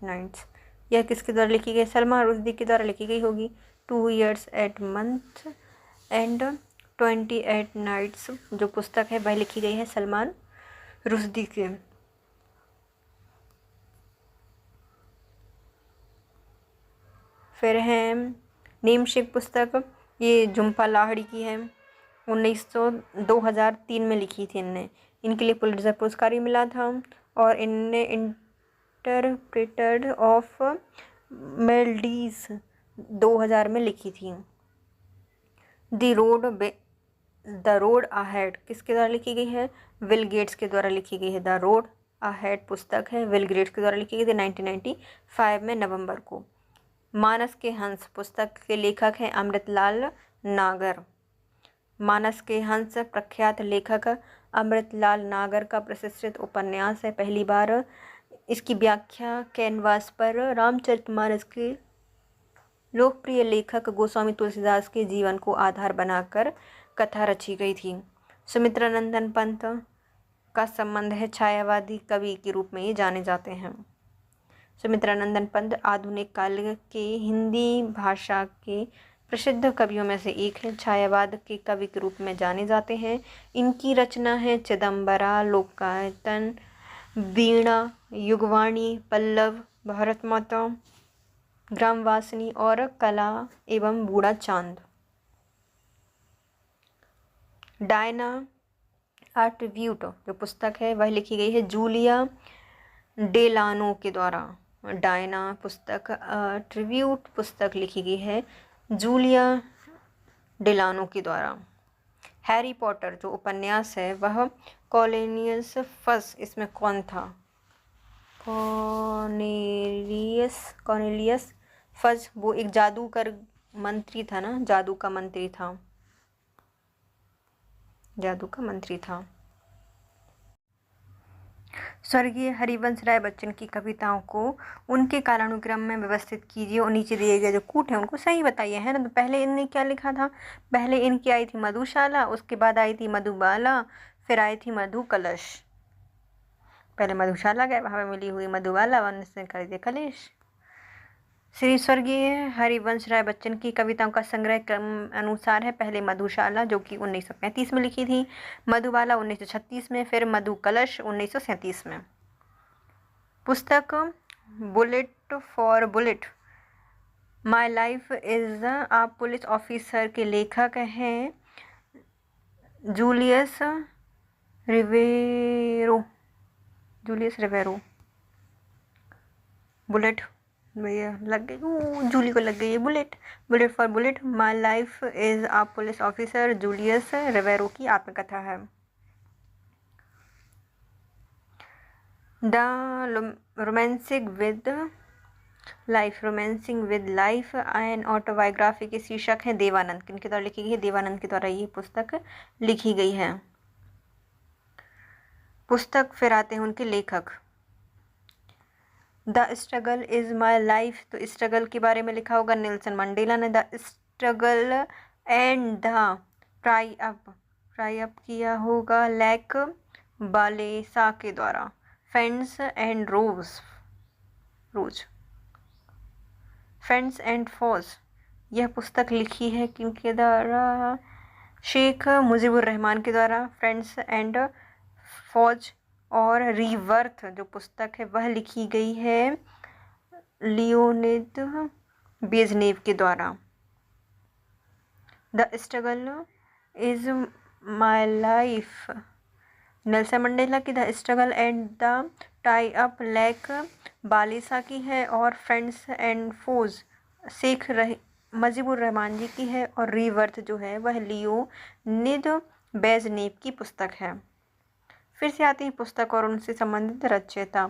nights यह किसके द्वारा लिखी गई? सलमान रुश्दी के द्वारा लिखी गई होगी। 2 years and month and 28 nights जो पुस्तक है वह लिखी गई है सलमान रुश्दी के। फिर है नेमसेक पुस्तक, ये झुम्पा लाहिड़ी की है। 2003 में लिखी थी इनने। इनके लिए पुलित्ज़र पुरस्कार भी मिला था और इनने इंटरप्रेटेड ऑफ मेलडीज 2000 में लिखी थी। द रोड अहेड किसके द्वारा लिखी गई है? विल गेट्स के द्वारा लिखी गई है। द रोड अहेड पुस्तक है विल गेट्स के द्वारा लिखी गई थी 1995 में नवंबर को। मानस के हंस पुस्तक के लेखक हैं अमृतलाल नागर। मानस के हंस प्रख्यात लेखक अमृतलाल नागर का प्रतिष्ठित उपन्यास है। पहली बार इसकी व्याख्या कैनवास पर रामचरितमानस के लोकप्रिय लेखक गोस्वामी तुलसीदास के जीवन को आधार बनाकर कथा रची गई थी। सुमित्रानंदन पंत का संबंध है छायावादी कवि के रूप में ये जाने जाते हैं। सुमित्रानंदन पंत आधुनिक काल के हिंदी भाषा के प्रसिद्ध कवियों में से एक है। छायावाद के कवि के रूप में जाने जाते हैं। इनकी रचना है चिदम्बरा, लोकायतन, वीणा, युगवाणी, पल्लव, भारत माता, ग्रामवासिनी और कला एवं बूढ़ा चांद। डायना आ ट्रिब्यूट जो पुस्तक है वह लिखी गई है जूलिया डेलानो के द्वारा। डायना पुस्तक, ट्रिब्यूट पुस्तक लिखी गई है जूलिया डेलानो के द्वारा। हैरी पॉटर जो उपन्यास है वह कॉर्नेलियस फज, इसमें कौन था? कॉर्नेलियस फज, वो एक जादूगर मंत्री था ना, जादू का मंत्री था। स्वर्गीय हरिवंश राय बच्चन की कविताओं को उनके कालानुक्रम में व्यवस्थित कीजिए और नीचे दिए गए जो कूट हैं उनको सही बताइए, है ना। तो पहले इनने क्या लिखा था? पहले इनकी आई थी मधुशाला, उसके बाद आई थी मधुबाला, फिर आई थी मधु कलश। पहले मधुशाला गए, वहाँ पे मिली हुई मधुबाला, वहाँ से कर दिया कलेश। श्री स्वर्गीय हरिवंश राय बच्चन की कविताओं का संग्रह क्रम अनुसार है। पहले मधुशाला जो कि 1935 में लिखी थी, मधुबाला 1936 में, फिर मधु कलश 1937 में। पुस्तक bullet for bullet my life is a police officer के लेखक हैं जूलियस रिवेरो। बुलेट, भैया लग गई, जूली को लग गई है bullet. Bullet for bullet my life is a police officer Julius रिवेरो की आत्मकथा है। The romancing with life and autobiography के शीर्षक हैं देवानंद। किनके द्वारा लिखी गई है? देवानंद के द्वारा ये पुस्तक लिखी गई है। पुस्तक, फिर आते हैं उनके लेखक। The struggle is my life, तो स्ट्रगल के बारे में लिखा होगा नेल्सन मंडेला ने। The struggle and the try up किया होगा लैक बालेसा के द्वारा। फ्रेंड्स एंड फोज, यह पुस्तक लिखी है किनके द्वारा? शेख मुजीबुर रहमान के द्वारा। फ्रेंड्स एंड फौज और रीवर्थ जो पुस्तक है वह लिखी गई है लियोनिद ब्रेजनेव के द्वारा। The struggle is my life Nelson Mandela की। The struggle and the triumph Lech Walesa की है, और friends and foes Sheikh Mujibur Rahman ji की है, और रीवर्थ जो है वह लियोनिद ब्रेजनेव की पुस्तक है। फिर से आती है पुस्तक और उनसे संबंधित रचयिता।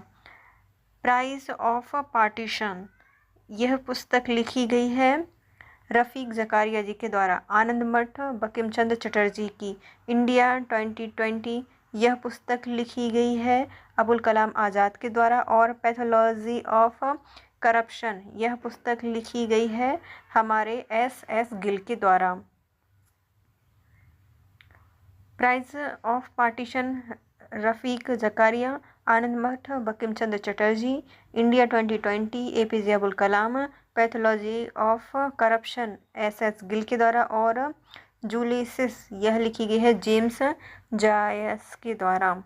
प्राइज ऑफ पार्टीशन, यह पुस्तक लिखी गई है रफ़ीक ज़कारिया जी के द्वारा। आनंद मठ बंकिम चंद्र चटर्जी की। इंडिया 2020, यह पुस्तक लिखी गई है अबुल कलाम आज़ाद के द्वारा। और पैथोलॉजी ऑफ करप्शन, यह पुस्तक लिखी गई है हमारे S.S. गिल के द्वारा। Prize of partition Rafiq Zakaria, Anand Math Bankim Chandra Chatterjee. India 2020 APJ Abul Kalam. Pathology of corruption S.S. Gill के द्वारा। और जूलिसिस, यह लिखी गई है जेम्स जायस के द्वारा।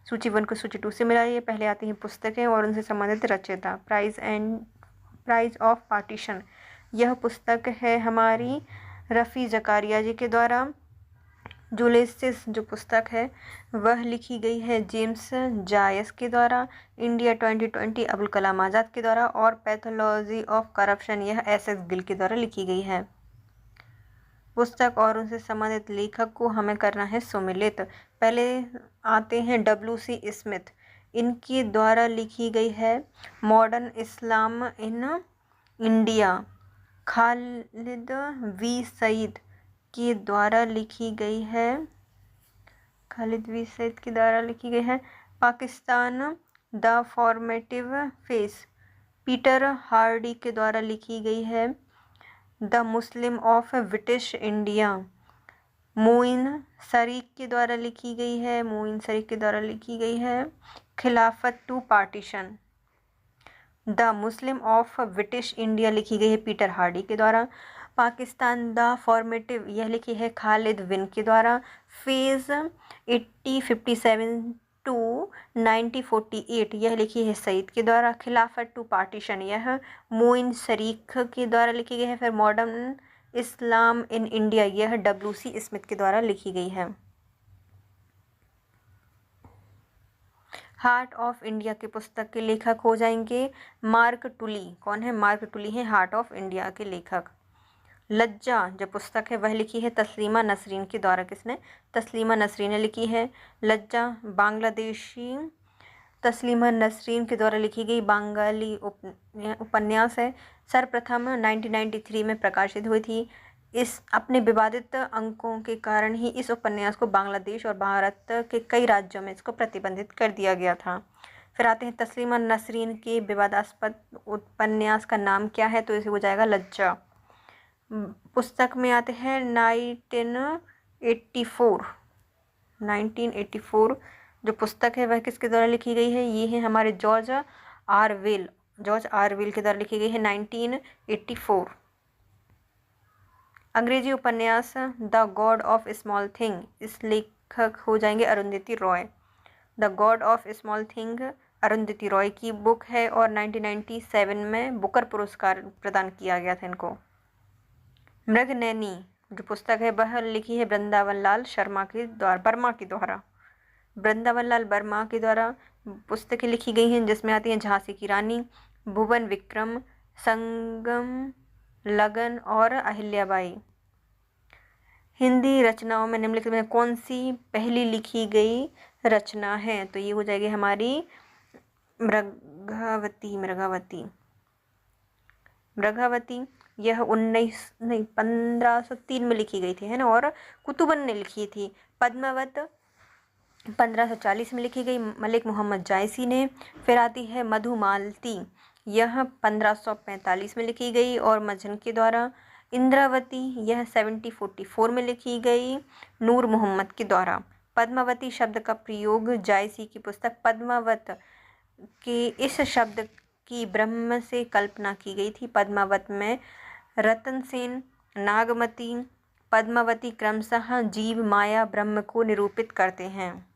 सूची 1 को सूची 2 से मिलाइए। पहले आती हैं पुस्तकें और उनसे संबंधित रचयिता। प्राइज ऑफ पार्टीशन, यह पुस्तक है हमारी रफ़ी ज़कारिया जी के द्वारा। जूलिसिस जो पुस्तक है वह लिखी गई है जेम्स जायस के द्वारा। इंडिया 2020 अबुल कलाम आज़ाद के द्वारा। और पैथोलॉजी ऑफ करप्शन, यह S.S. गिल के द्वारा लिखी गई है। पुस्तक और उनसे संबंधित लेखक को हमें करना है सुमिलित। पहले आते हैं W.C. स्मिथ, इनके द्वारा लिखी गई है modern Islam in India. Khalid V. Saeed के द्वारा लिखी गई है, Pakistan the formative phase. Peter Hardy के द्वारा लिखी गई है the Muslim of British India. Moin Shareek के द्वारा लिखी गई है Khilafat to partition. The Muslim of British India लिखी गई है पीटर हार्डी के द्वारा। पाकिस्तान द फॉर्मेटिव, यह लिखी है खालिद विन के द्वारा। फेज 8057 टू 9048, यह लिखी है सईद के द्वारा। खिलाफत टू पार्टीशन, यह मोइन शरीक के द्वारा लिखी गई है। फिर मॉडर्न इस्लाम इन इंडिया, यह W.C. स्मिथ के द्वारा लिखी गई है। हार्ट ऑफ इंडिया की पुस्तक के लेखक हो जाएंगे मार्क टुली। कौन है? मार्क टुली है हार्ट ऑफ इंडिया के लेखक। लज्जा जो पुस्तक है वह लिखी है तस्लीमा नसरीन के द्वारा। किसने? तस्लीमा नसरीन ने लिखी है। लज्जा बांग्लादेशी तस्लीमा नसरीन के द्वारा लिखी गई बंगाली उपन्यास है। सर्वप्रथम 1993 में प्रकाशित हुई थी। इस अपने विवादित अंकों के कारण ही इस उपन्यास को बांग्लादेश और भारत के कई राज्यों में इसको प्रतिबंधित कर दिया गया था। फिर आते हैं तस्लीमा नसरीन के विवादास्पद उपन्यास का नाम क्या है? तो इसे हो जाएगा लज्जा। पुस्तक में आते हैं 1984 जो पुस्तक है वह किसके द्वारा लिखी गई है? ये है हमारे जॉर्ज आरवेल के द्वारा लिखी गई है 1984। अंग्रेजी उपन्यास the God of small thing, इस लेखक हो जाएंगे Arundhati Roy. The God of small thing Arundhati Roy की बुक है और 1997 में बुकर पुरस्कार प्रदान किया गया था इनको। मृगनयनी जो पुस्तक है वह लिखी है वृंदावन लाल वर्मा के द्वारा। वृंदावन लाल वर्मा के द्वारा पुस्तकें लिखी गई हैं जिसमें आती हैं झांसी की रानी, भुवन विक्रम, संगम, लगन और अहिल्याबाई। हिंदी रचनाओं में निम्नलिखित में कौन सी पहली लिखी गई रचना है? तो ये हो जाएगी हमारी मृगावती। यह 1503 में लिखी गई थी, है ना। और कुतुबन ने लिखी थी। पद्मावत 1540 में लिखी गई मलिक मोहम्मद जायसी ने। फिर आती है मधुमालती, यह 1545 में लिखी गई और मजहन के द्वारा। इंद्रावती यह 1744 में लिखी गई नूर मोहम्मद के द्वारा। पद्मावती शब्द का प्रयोग जायसी की पुस्तक पद्मावत के इस शब्द की ब्रह्म से कल्पना की गई थी। पद्मावत में रतन सेन, नागमती, पद्मावती क्रमशः जीव, माया, ब्रह्म को निरूपित करते हैं।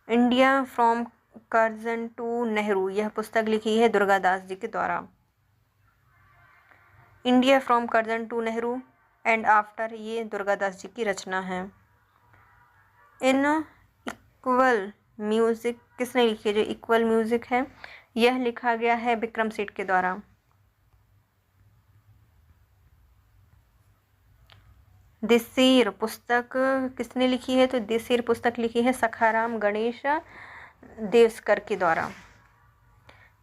India from Curzon to Nehru, यह पुस्तक लिखी है दुर्गादास जी के द्वारा। India from Curzon to Nehru and after, ये दुर्गादास जी की रचना है। इन इक्वल म्यूजिक किसने लिखी है? जो इक्वल म्यूजिक है यह लिखा गया है विक्रम सेठ के द्वारा। दिसीर पुस्तक किसने लिखी है? तो दिसीर पुस्तक लिखी है सखाराम गणेश देवस्कर के द्वारा।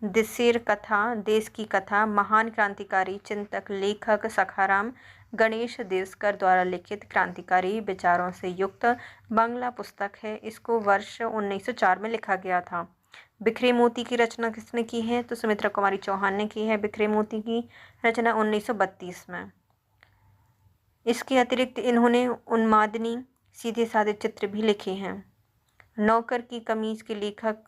दिसीर कथा, देश की कथा, महान क्रांतिकारी चिंतक लेखक सखाराम गणेश देवस्कर द्वारा लिखित क्रांतिकारी विचारों से युक्त बांग्ला पुस्तक है। इसको वर्ष 1904 में लिखा गया था। बिखरे मोती की रचना किसने की है? तो सुमित्रा कुमारी चौहान ने की है बिखरे मोती की रचना 1932 में। इसके अतिरिक्त इन्होंने उन्मादनी, सीधे साधे चित्र भी लिखे हैं। नौकर की कमीज के लेखक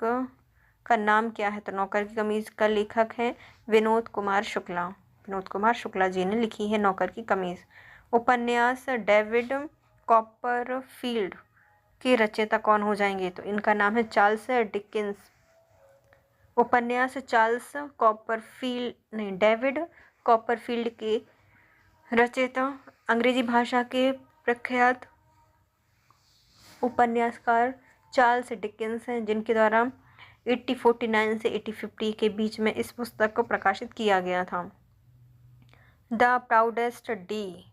का नाम क्या है? तो नौकर की कमीज का लेखक है विनोद कुमार शुक्ला जी ने लिखी है नौकर की कमीज। उपन्यास डेविड कॉपरफील्ड के रचयिता कौन हो जाएंगे? तो इनका नाम है चार्ल्स डिकेंस। उपन्यास डेविड कॉपरफील्ड के रचयिता अंग्रेजी भाषा के प्रख्यात उपन्यासकार चार्ल्स डिकेंस हैं, जिनके द्वारा 1849 से 1850 के बीच में इस पुस्तक को प्रकाशित किया गया था। द प्राउडेस्ट डे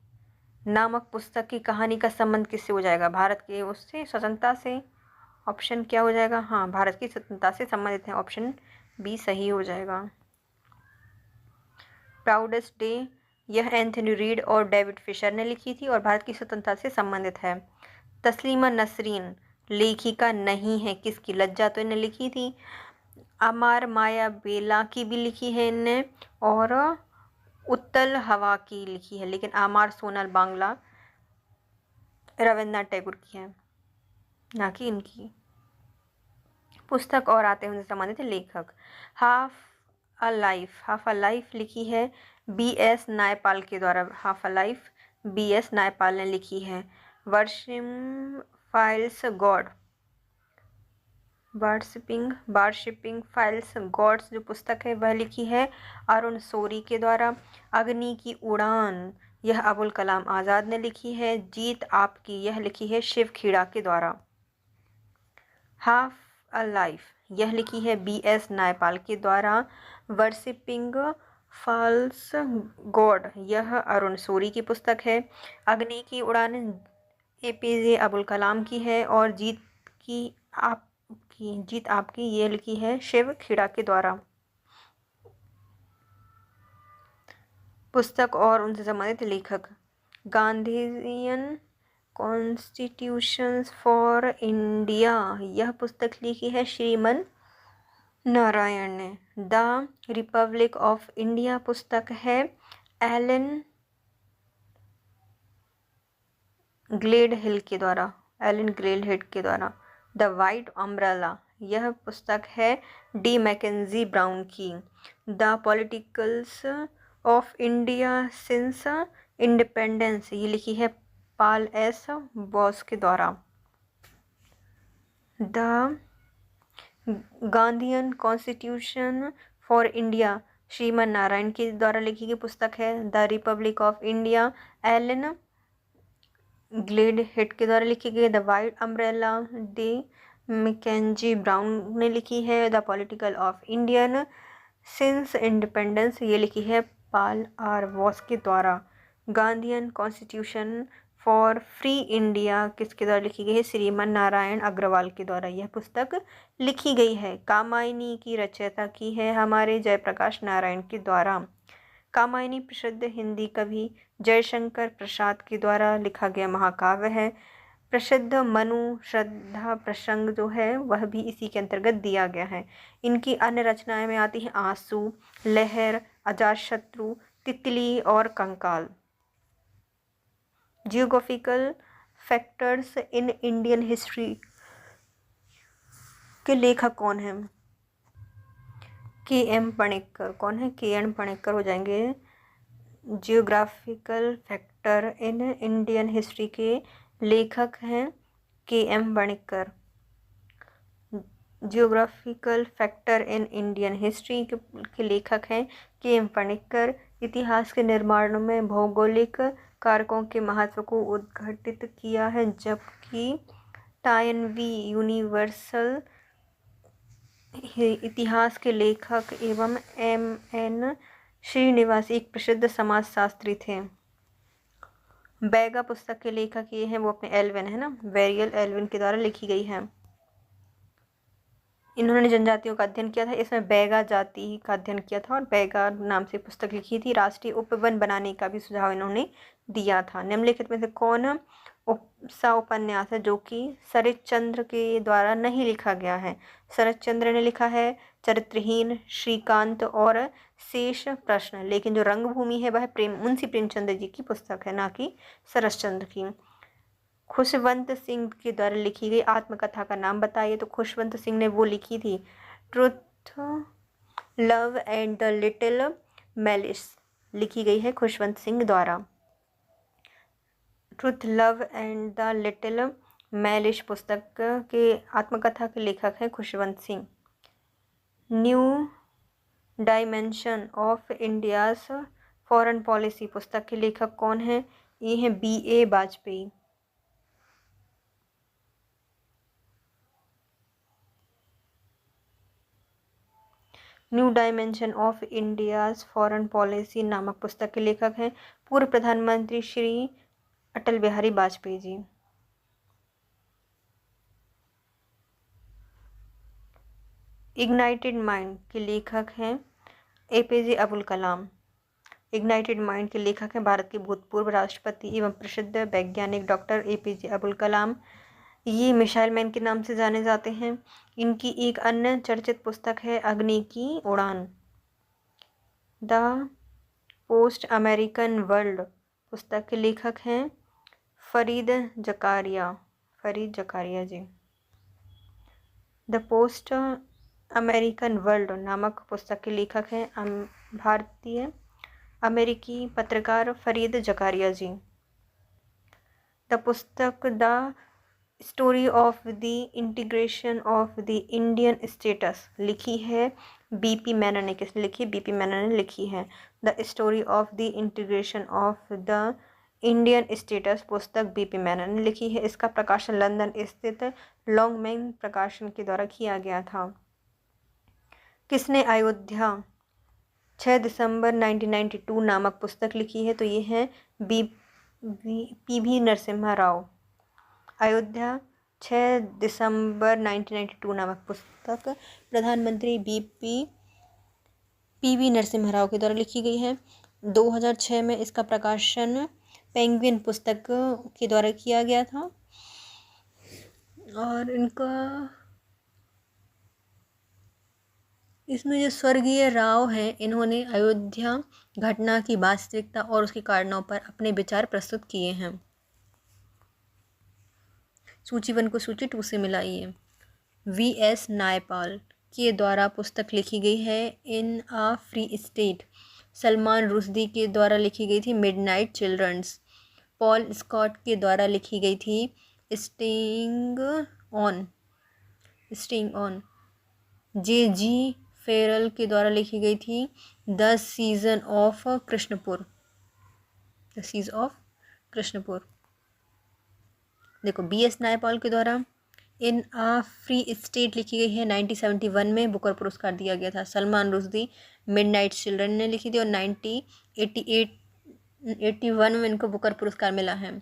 नामक पुस्तक की कहानी का संबंध किससे हो जाएगा? भारत के उससे स्वतंत्रता से। ऑप्शन क्या हो जाएगा? हाँ, भारत की स्वतंत्रता से संबंधित है। ऑप्शन बी सही हो जाएगा। प्राउडेस्ट डे यह एंथनी रीड और डेविड फिशर ने लिखी थी और भारत की स्वतंत्रता से संबंधित है। तस्लीमा नसरीन लेखिका नहीं है किसकी? लज्जा तो इन्हें लिखी थी। अमार माया बेला की भी लिखी है इनने और उत्तल हवा की लिखी है, लेकिन आमार सोनल बांग्ला रविन्द्रनाथ टैगोर की है, ना कि इनकी। पुस्तक और आते हैं उनसे संबंधित लेखक। हाफ अ लाइफ लिखी है B.S. नायपाल के द्वारा। Half a life B.S. Naipal ने लिखी है। वर्शिपिंग फाइल्स गॉड्स जो पुस्तक है वह लिखी है अरुण सोरी के द्वारा। अग्नि की उड़ान यह अबुल कलाम आज़ाद ने लिखी है। जीत आपकी यह लिखी है शिव खेड़ा के द्वारा। हाफ अ लाइफ, यह लिखी है B.S. नायपाल के द्वारा। वर्शिपिंग फॉल्स गॉड, यह अरुण शोरी की पुस्तक है। अग्नि की उड़ान APJ अबुल कलाम की है। और जीत आपकी ये लिखी है शिव खेड़ा के द्वारा। पुस्तक और उनसे संबंधित लेखक, गांधीयन कॉन्स्टिट्यूशंस फॉर इंडिया, यह पुस्तक लिखी है श्रीमन नारायण ने। द रिपब्लिक ऑफ इंडिया पुस्तक है एलन ग्लेडहिल के द्वारा। द वाइट अम्ब्रेला, यह पुस्तक है D. मैकेंजी ब्राउन की। The politicals of India since independence, ये लिखी है पाल S. बॉस के द्वारा। The Gandhian constitution for India, Shriman Narayan के द्वारा लिखी गई पुस्तक है। The republic of India, Alan Gledhill के द्वारा लिखी गई। The white umbrella, D. Mackenzie Brown ने लिखी है। The political of Indian since independence, ये लिखी है पाल R. बॉस के द्वारा। Gandhian constitution for free India किसके द्वारा लिखी गई है? श्रीमन नारायण अग्रवाल के द्वारा यह पुस्तक लिखी गई है। कामायनी की रचयिता की है हमारे जयप्रकाश नारायण के द्वारा। कामायनी प्रसिद्ध हिंदी कवि जयशंकर प्रसाद के द्वारा लिखा गया महाकाव्य है। प्रसिद्ध मनु श्रद्धा प्रसंग जो है वह भी इसी के अंतर्गत दिया गया है। इनकी अन्य रचनाएं में आती हैं आंसू, लहर, अजातशत्रु, तितली और कंकाल। Geographical factors in Indian history के लेखक कौन हैं? KM पणिक्कर। कौन है? KM पणिक्कर हो जाएंगे geographical factor in Indian history के लेखक हैं KM Panikkar. Geographical factor in Indian history के लेखक हैं KM पणिक्कर। इतिहास के निर्माण में भौगोलिक कारकों के महत्व को उद्घाटित किया है, जबकि टायनवी यूनिवर्सल इतिहास के लेखक एवं MN श्रीनिवास एक प्रसिद्ध समाजशास्त्री थे। बैगा पुस्तक के लेखक ये हैं, वो अपने एल्विन है ना, वेरियल एल्विन के द्वारा लिखी गई है। इन्होंने जनजातियों का अध्ययन किया था, इसमें बैगा जाति का अध्ययन किया था और बैगा नाम से पुस्तक लिखी थी। राष्ट्रीय उपवन बनाने का भी सुझाव इन्होंने दिया था। निम्नलिखित में से कौन सा उपन्यास है जो कि शरत चंद्र के द्वारा नहीं लिखा गया है? शरत चंद्र ने लिखा है चरित्रहीन, श्रीकांत और शेष प्रश्न, लेकिन जो रंगभूमि है वह मुंशी प्रेमचंद जी की पुस्तक है, ना कि शरत चंद्र की। खुशवंत सिंह के द्वारा लिखी गई आत्मकथा का नाम बताइए। तो खुशवंत सिंह ने वो लिखी थी truth, love and the little malice, लिखी गई है खुशवंत सिंह द्वारा। Truth, love and the little malice पुस्तक के आत्मकथा के लेखक हैं Khushwant Singh. New dimension of India's foreign policy पुस्तक के लेखक कौन हैं? ये हैं BA Vajpayee. New dimension of India's foreign policy नामक पुस्तक के लेखक हैं पूर्व प्रधानमंत्री श्री अटल बिहारी वाजपेयी जी। इग्नाइटेड माइंड के लेखक हैं APJ अबुल कलाम। इग्नाइटेड माइंड के लेखक हैं भारत के भूतपूर्व राष्ट्रपति एवं प्रसिद्ध वैज्ञानिक डॉक्टर APJ अबुल कलाम। ये मिसाइल मैन के नाम से जाने जाते हैं। इनकी एक अन्य चर्चित पुस्तक है अग्नि की उड़ान। द पोस्ट अमेरिकन वर्ल्ड पुस्तक के लेखक हैं फरीद जकारिया जी। द पोस्ट अमेरिकन वर्ल्ड नामक पुस्तक के लेखक हैं भारतीय अमेरिकी पत्रकार फरीद जकारिया जी। द पुस्तक the story of the integration of the Indian status लिखी है BP मेनन ने। किसने लिखी? BP मेनन ने लिखी है। The story of the integration of the Indian status पुस्तक बीपी मेनन ने लिखी है। इसका प्रकाशन लंदन स्थित लॉन्गमैन प्रकाशन के द्वारा किया गया था। किसने अयोध्या 6 दिसंबर 1992 नामक पुस्तक लिखी है? तो ये है पी.वी. नरसिम्हा राव। अयोध्या 6 दिसंबर 1992 नामक पुस्तक प्रधानमंत्री पी.वी. नरसिम्हा राव के द्वारा लिखी गई है। 2006 में इसका प्रकाशन पेंगुइन पुस्तक के द्वारा किया गया था। और इनका इसमें जो स्वर्गीय राव हैं, इन्होंने अयोध्या घटना की वास्तविकता और उसके कारणों पर अपने विचार प्रस्तुत किए हैं। सूची 1 को सूची 2 से मिलाइए। V.S. नायपाल के द्वारा पुस्तक लिखी गई है इन आ फ्री स्टेट। सलमान रुश्दी के द्वारा लिखी गई थी मिडनाइट चिल्ड्रंस। पॉल स्कॉट के द्वारा लिखी गई थी स्टिंग ऑन। J.G. फेरल के द्वारा लिखी गई थी द सीज ऑफ कृष्णपुर। देखो, B.S. नायपाल के द्वारा इन आ फ्री स्टेट लिखी गई है। 1971 में बुकर पुरस्कार दिया गया था। सलमान रुश्दी मिडनाइट चिल्ड्रन ने लिखी थी और 1981 में इनको बुकर पुरस्कार मिला है।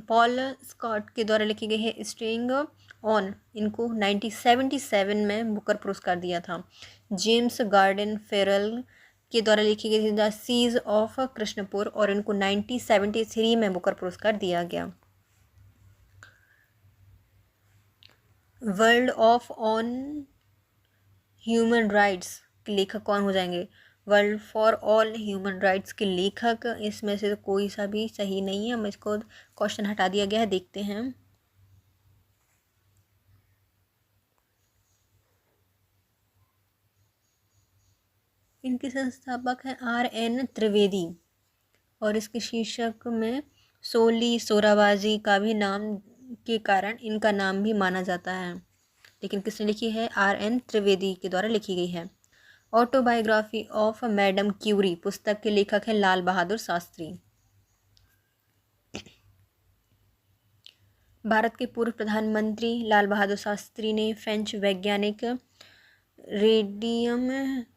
पॉल स्कॉट के द्वारा लिखी गई है स्टिंग ऑन, इनको 1977 में बुकर पुरस्कार दिया था। जेम्स गार्डन फेरल के द्वारा लिखी गई थी द सीज ऑफ कृष्णपुर और इनको 1973 में बुकर पुरस्कार दिया गया। World of on human rights के लेखक कौन हो जाएंगे? World for all human rights के लेखक, इसमें से तो कोई सा भी सही नहीं है। हम इसको क्वेश्चन हटा दिया गया है, देखते हैं। इनके संस्थापक हैं R.N. त्रिवेदी और इसके शीर्षक में सोली सोराबाजी का भी नाम के कारण इनका नाम भी माना जाता है। लेकिन किसने लिखी है? R.N. त्रिवेदी के द्वारा लिखी गई है। ऑटोबायोग्राफी ऑफ मैडम क्यूरी पुस्तक के लेखक हैं लाल बहादुर शास्त्री। भारत के पूर्व प्रधानमंत्री लाल बहादुर शास्त्री ने फ्रेंच वैज्ञानिक रेडियम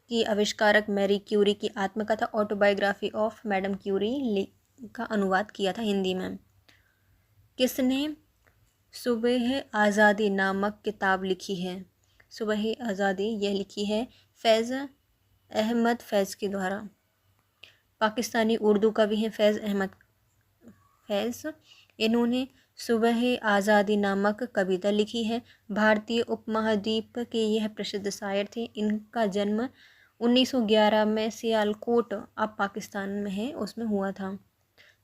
की आविष्कारक मैरी क्यूरी की आत्मकथा ऑटोबायोग्राफी ऑफ मैडम क्यूरी का अनुवाद किया था हिंदी में। किसने सुबह आज़ादी नामक किताब लिखी है? सुबह आज़ादी यह लिखी है फैज़ अहमद फैज़ के द्वारा। पाकिस्तानी उर्दू कवि हैं फैज़ अहमद फैज़। इन्होंने सुबह आज़ादी नामक कविता लिखी है। भारतीय उपमहाद्वीप के यह प्रसिद्ध शायर थे। इनका जन्म 1911 में सियालकोट, अब पाकिस्तान में है, उसमें हुआ था।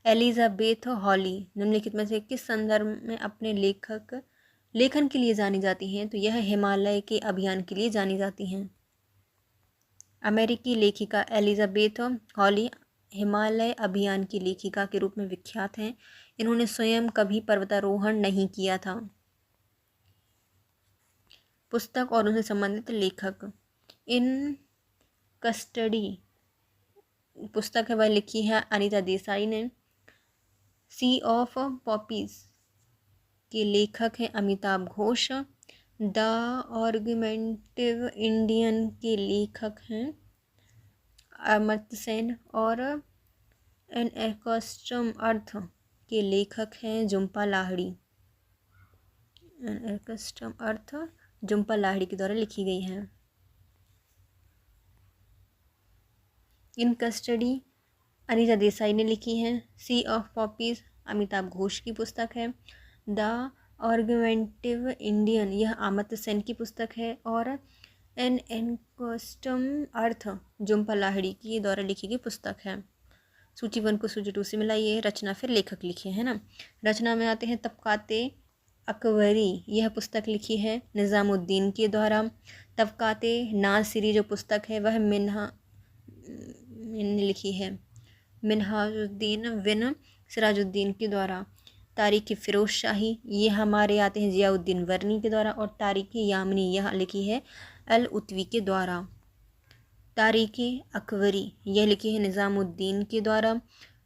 एलिजाबेथ हॉली निम्नलिखित में से किस संदर्भ में अपने लेखन के लिए जानी जाती हैं? तो यह हिमालय के अभियान के लिए जानी जाती हैं। अमेरिकी लेखिका एलिजाबेथ हॉली हिमालय अभियान की लेखिका के रूप में विख्यात हैं। इन्होंने स्वयं कभी पर्वतारोहण नहीं किया था। पुस्तक और उनसे संबंधित लेखक। इन कस्टडी पुस्तक है वह लिखी है अनीता देसाई ने। सी ऑफ पॉपीज के लेखक हैं अमिताभ घोष। द आर्गुमेंटिव इंडियन के लेखक हैं अमर्त्य सेन और एन एक्स्ट्रम अर्थ के लेखक हैं झुम्पा लाहिड़ी। एन एक्स्ट्रम अर्थ झुम्पा लाहिड़ी के द्वारा लिखी गई है। इन कस्टडी अनीता देसाई ने लिखी है। सी ऑफ पॉपीज अमिताभ घोष की पुस्तक है। द आर्गुमेंटिव इंडियन यह अमर्त्य सेन की पुस्तक है और एन एक्स्ट्रम अर्थ झुम्पा लाहिड़ी के द्वारा लिखी गई पुस्तक है। सूची 1 को सूची 2 से मिलाइए। रचना फिर लेखक लिखे हैं ना। रचना में आते हैं तबकाते अकबरी, यह पुस्तक लिखी है निज़ामुद्दीन के द्वारा। तबकाते नासिरी जो पुस्तक है वह लिखी है मिनहाजुद्दीन बिन सिराजुद्दीन के द्वारा। तारीख़ फ़िरोज़ शाही ये हमारे आते हैं ज़ियाउद्दीन वर्नी के द्वारा। और तारीख़ यामनी यह लिखी है अल उतवी के द्वारा। तारीख़ अकबरी यह लिखी है निज़ामुद्दीन के द्वारा।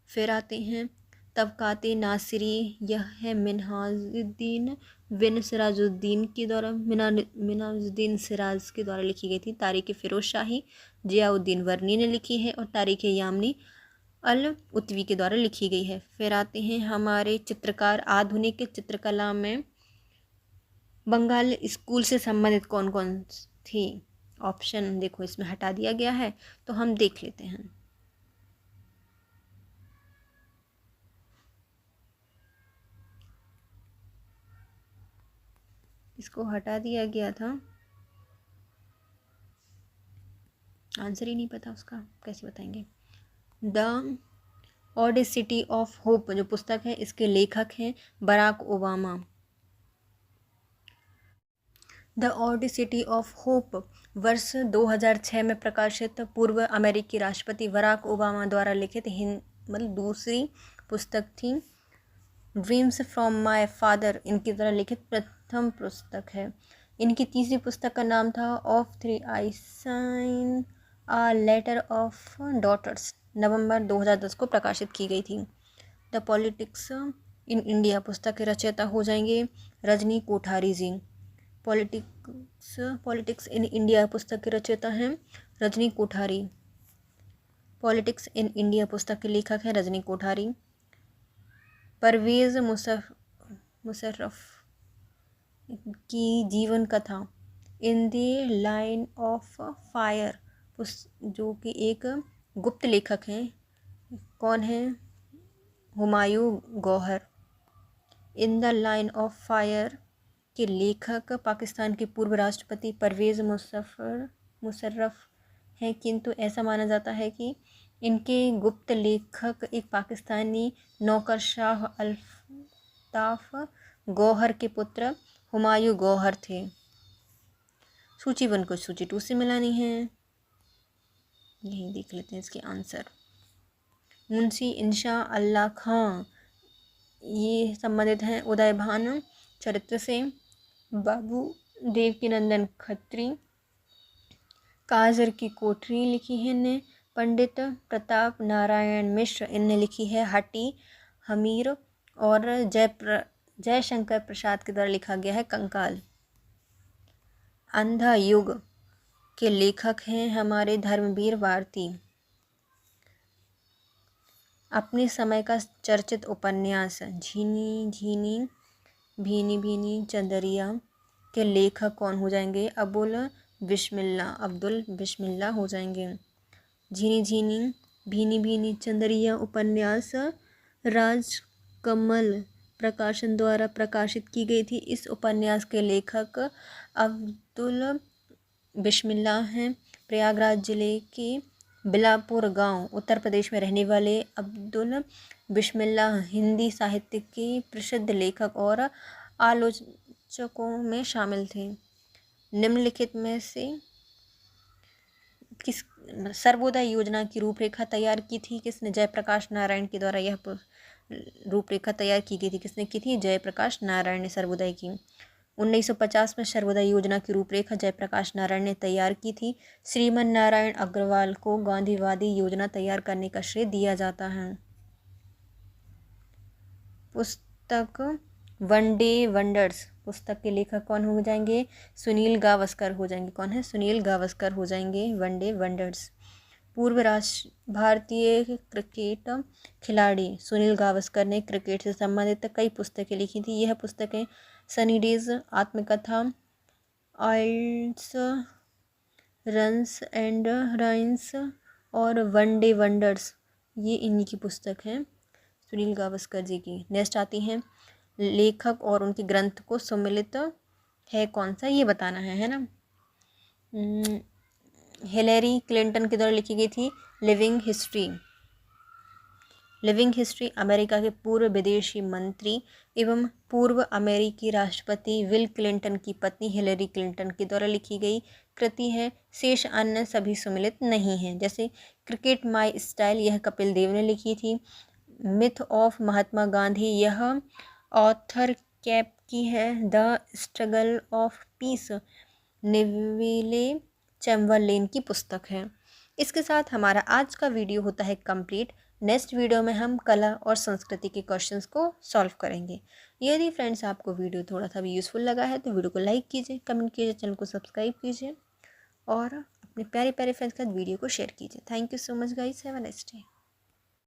फिर आते हैं तबकाते नासिरी, यह है मिनहाजुद्दीन बिन सिराजुद्दीन के द्वारा मिनहाजुद्दीन सिराज के द्वारा लिखी गई थी। तारीख फ़िरोज़ शाही जियाउद्दीन वर्नी ने लिखी है और तारीख यामनी अल उत्वी के द्वारा लिखी गई है। फिर आते हैं हमारे चित्रकार। आधुनिक चित्रकला में बंगाल स्कूल से संबंधित कौन कौन थी? ऑप्शन देखो इसमें हटा दिया गया है, तो हम देख लेते हैं। इसको हटा दिया गया था, आंसर ही नहीं पता उसका, कैसे बताएंगे। द ऑडेसिटी ऑफ होप जो पुस्तक है, इसके लेखक हैं Barack Obama. The audacity of hope वर्ष 2006 में प्रकाशित पूर्व अमेरिकी राष्ट्रपति बराक ओबामा द्वारा लिखित मतलब दूसरी पुस्तक थी। ड्रीम्स फ्रॉम माय फादर इनकी द्वारा लिखित प्रथम पुस्तक है। इनकी तीसरी पुस्तक का नाम था of thee I sing a letter of daughters, नवंबर 2010 को प्रकाशित की गई थी। द पॉलिटिक्स इन इंडिया पुस्तक के रचयिता हो जाएंगे रजनी कोठारी जी। पॉलिटिक्स इन इंडिया पुस्तक के रचयिता हैं Rajni Kothari. Politics in India पुस्तक के लेखक हैं रजनी कोठारी। परवेज़ मुशर्रफ की जीवन कथा in the line of fire, जो कि एक गुप्त लेखक हैं। कौन है? Humayun Gohar. In the line of fire के लेखक पाकिस्तान के पूर्व राष्ट्रपति परवेज़ मुशर्रफ हैं, किंतु ऐसा माना जाता है कि इनके गुप्त लेखक एक पाकिस्तानी नौकरशाह अल्ताफ़ गौहर के पुत्र हुमायूं गौहर थे। सूची 1 को सूची 2 से मिलानी है, यही देख लेते हैं इसके आंसर। मुंशी इंशा अल्लाह खां, ये संबंधित हैं उदय भानु चरित्र से। बाबू देवकीनंदन खत्री, काजर की कोठरी लिखी है इनने। पंडित प्रताप नारायण मिश्र, इनने लिखी है हटी हमीर। और जयशंकर प्रसाद के द्वारा लिखा गया है कंकाल। अंधा युग के लेखक हैं हमारे धर्मवीर भारती। अपने समय का चर्चित उपन्यास झीनी झीनी भीनी भीनी चंदरिया के लेखक कौन हो जाएंगे? अब्दुल बिस्मिल्लाह हो जाएंगे। झीनी झीनी भीनी भीनी चंदरिया उपन्यास राजकमल प्रकाशन द्वारा प्रकाशित की गई थी। इस उपन्यास के लेखक अब्दुल बिस्मिल्लाह हैं। प्रयागराज जिले के बिलापुर गांव उत्तर प्रदेश में रहने वाले अब्दुल बिस्मिल्लाह हिंदी साहित्य के प्रसिद्ध लेखक और आलोचकों में शामिल थे। निम्नलिखित में से किस सर्वोदय योजना की रूपरेखा तैयार की थी किसने? जयप्रकाश नारायण के द्वारा यह रूपरेखा तैयार की गई थी। किसने की थी? जयप्रकाश नारायण ने सर्वोदय की। 1950 में सर्वोदय योजना की रूपरेखा जयप्रकाश नारायण ने तैयार की थी। श्रीमन नारायण अग्रवाल को गांधीवादी योजना तैयार करने का श्रेय दिया जाता है। पुस्तक वनडे वंडर्स पुस्तक के लेखक कौन हो जाएंगे? सुनील गावस्कर हो जाएंगे। कौन है? सुनील गावस्कर हो जाएंगे वनडे वंडर्स। पूर्व भारतीय क्रिकेट खिलाड़ी सुनील गावस्कर ने क्रिकेट से संबंधित कई पुस्तकें लिखी थी। यह पुस्तकें सनी डेज, आत्मकथा, आइल्स, रन्स एंड राइन्स और वनडे वंडर्स, ये इन्हीं की पुस्तक हैं सुनील गावस्कर जी की। नेक्स्ट आती हैं लेखक और उनके ग्रंथ को सम्मिलित है कौन सा, ये बताना है ना। हिलेरी क्लिंटन के द्वारा लिखी गई थी living history. Living history America के पूर्व विदेशी मंत्री एवं पूर्व अमेरिकी राष्ट्रपति विल क्लिंटन की पत्नी हिलेरी क्लिंटन के द्वारा लिखी गई कृति है। शेष अन्य सभी सम्मिलित नहीं हैं। जैसे क्रिकेट माई स्टाइल, यह कपिल देव ने लिखी थी। मिथ ऑफ महात्मा गांधी, यह ऑथर कैप की है। The struggle of peace, Neville Chamberlain की पुस्तक है। इसके साथ हमारा आज का वीडियो होता है कंप्लीट। नेक्स्ट वीडियो में हम कला और संस्कृति के क्वेश्चंस को सॉल्व करेंगे। यदि फ्रेंड्स आपको वीडियो थोड़ा सा भी यूज़फुल लगा है तो वीडियो को लाइक कीजिए, कमेंट कीजिए, चैनल को सब्सक्राइब कीजिए और अपने प्यारे प्यारे फ्रेंड्स के साथ वीडियो को शेयर कीजिए। Thank you so much guys, have a nice day.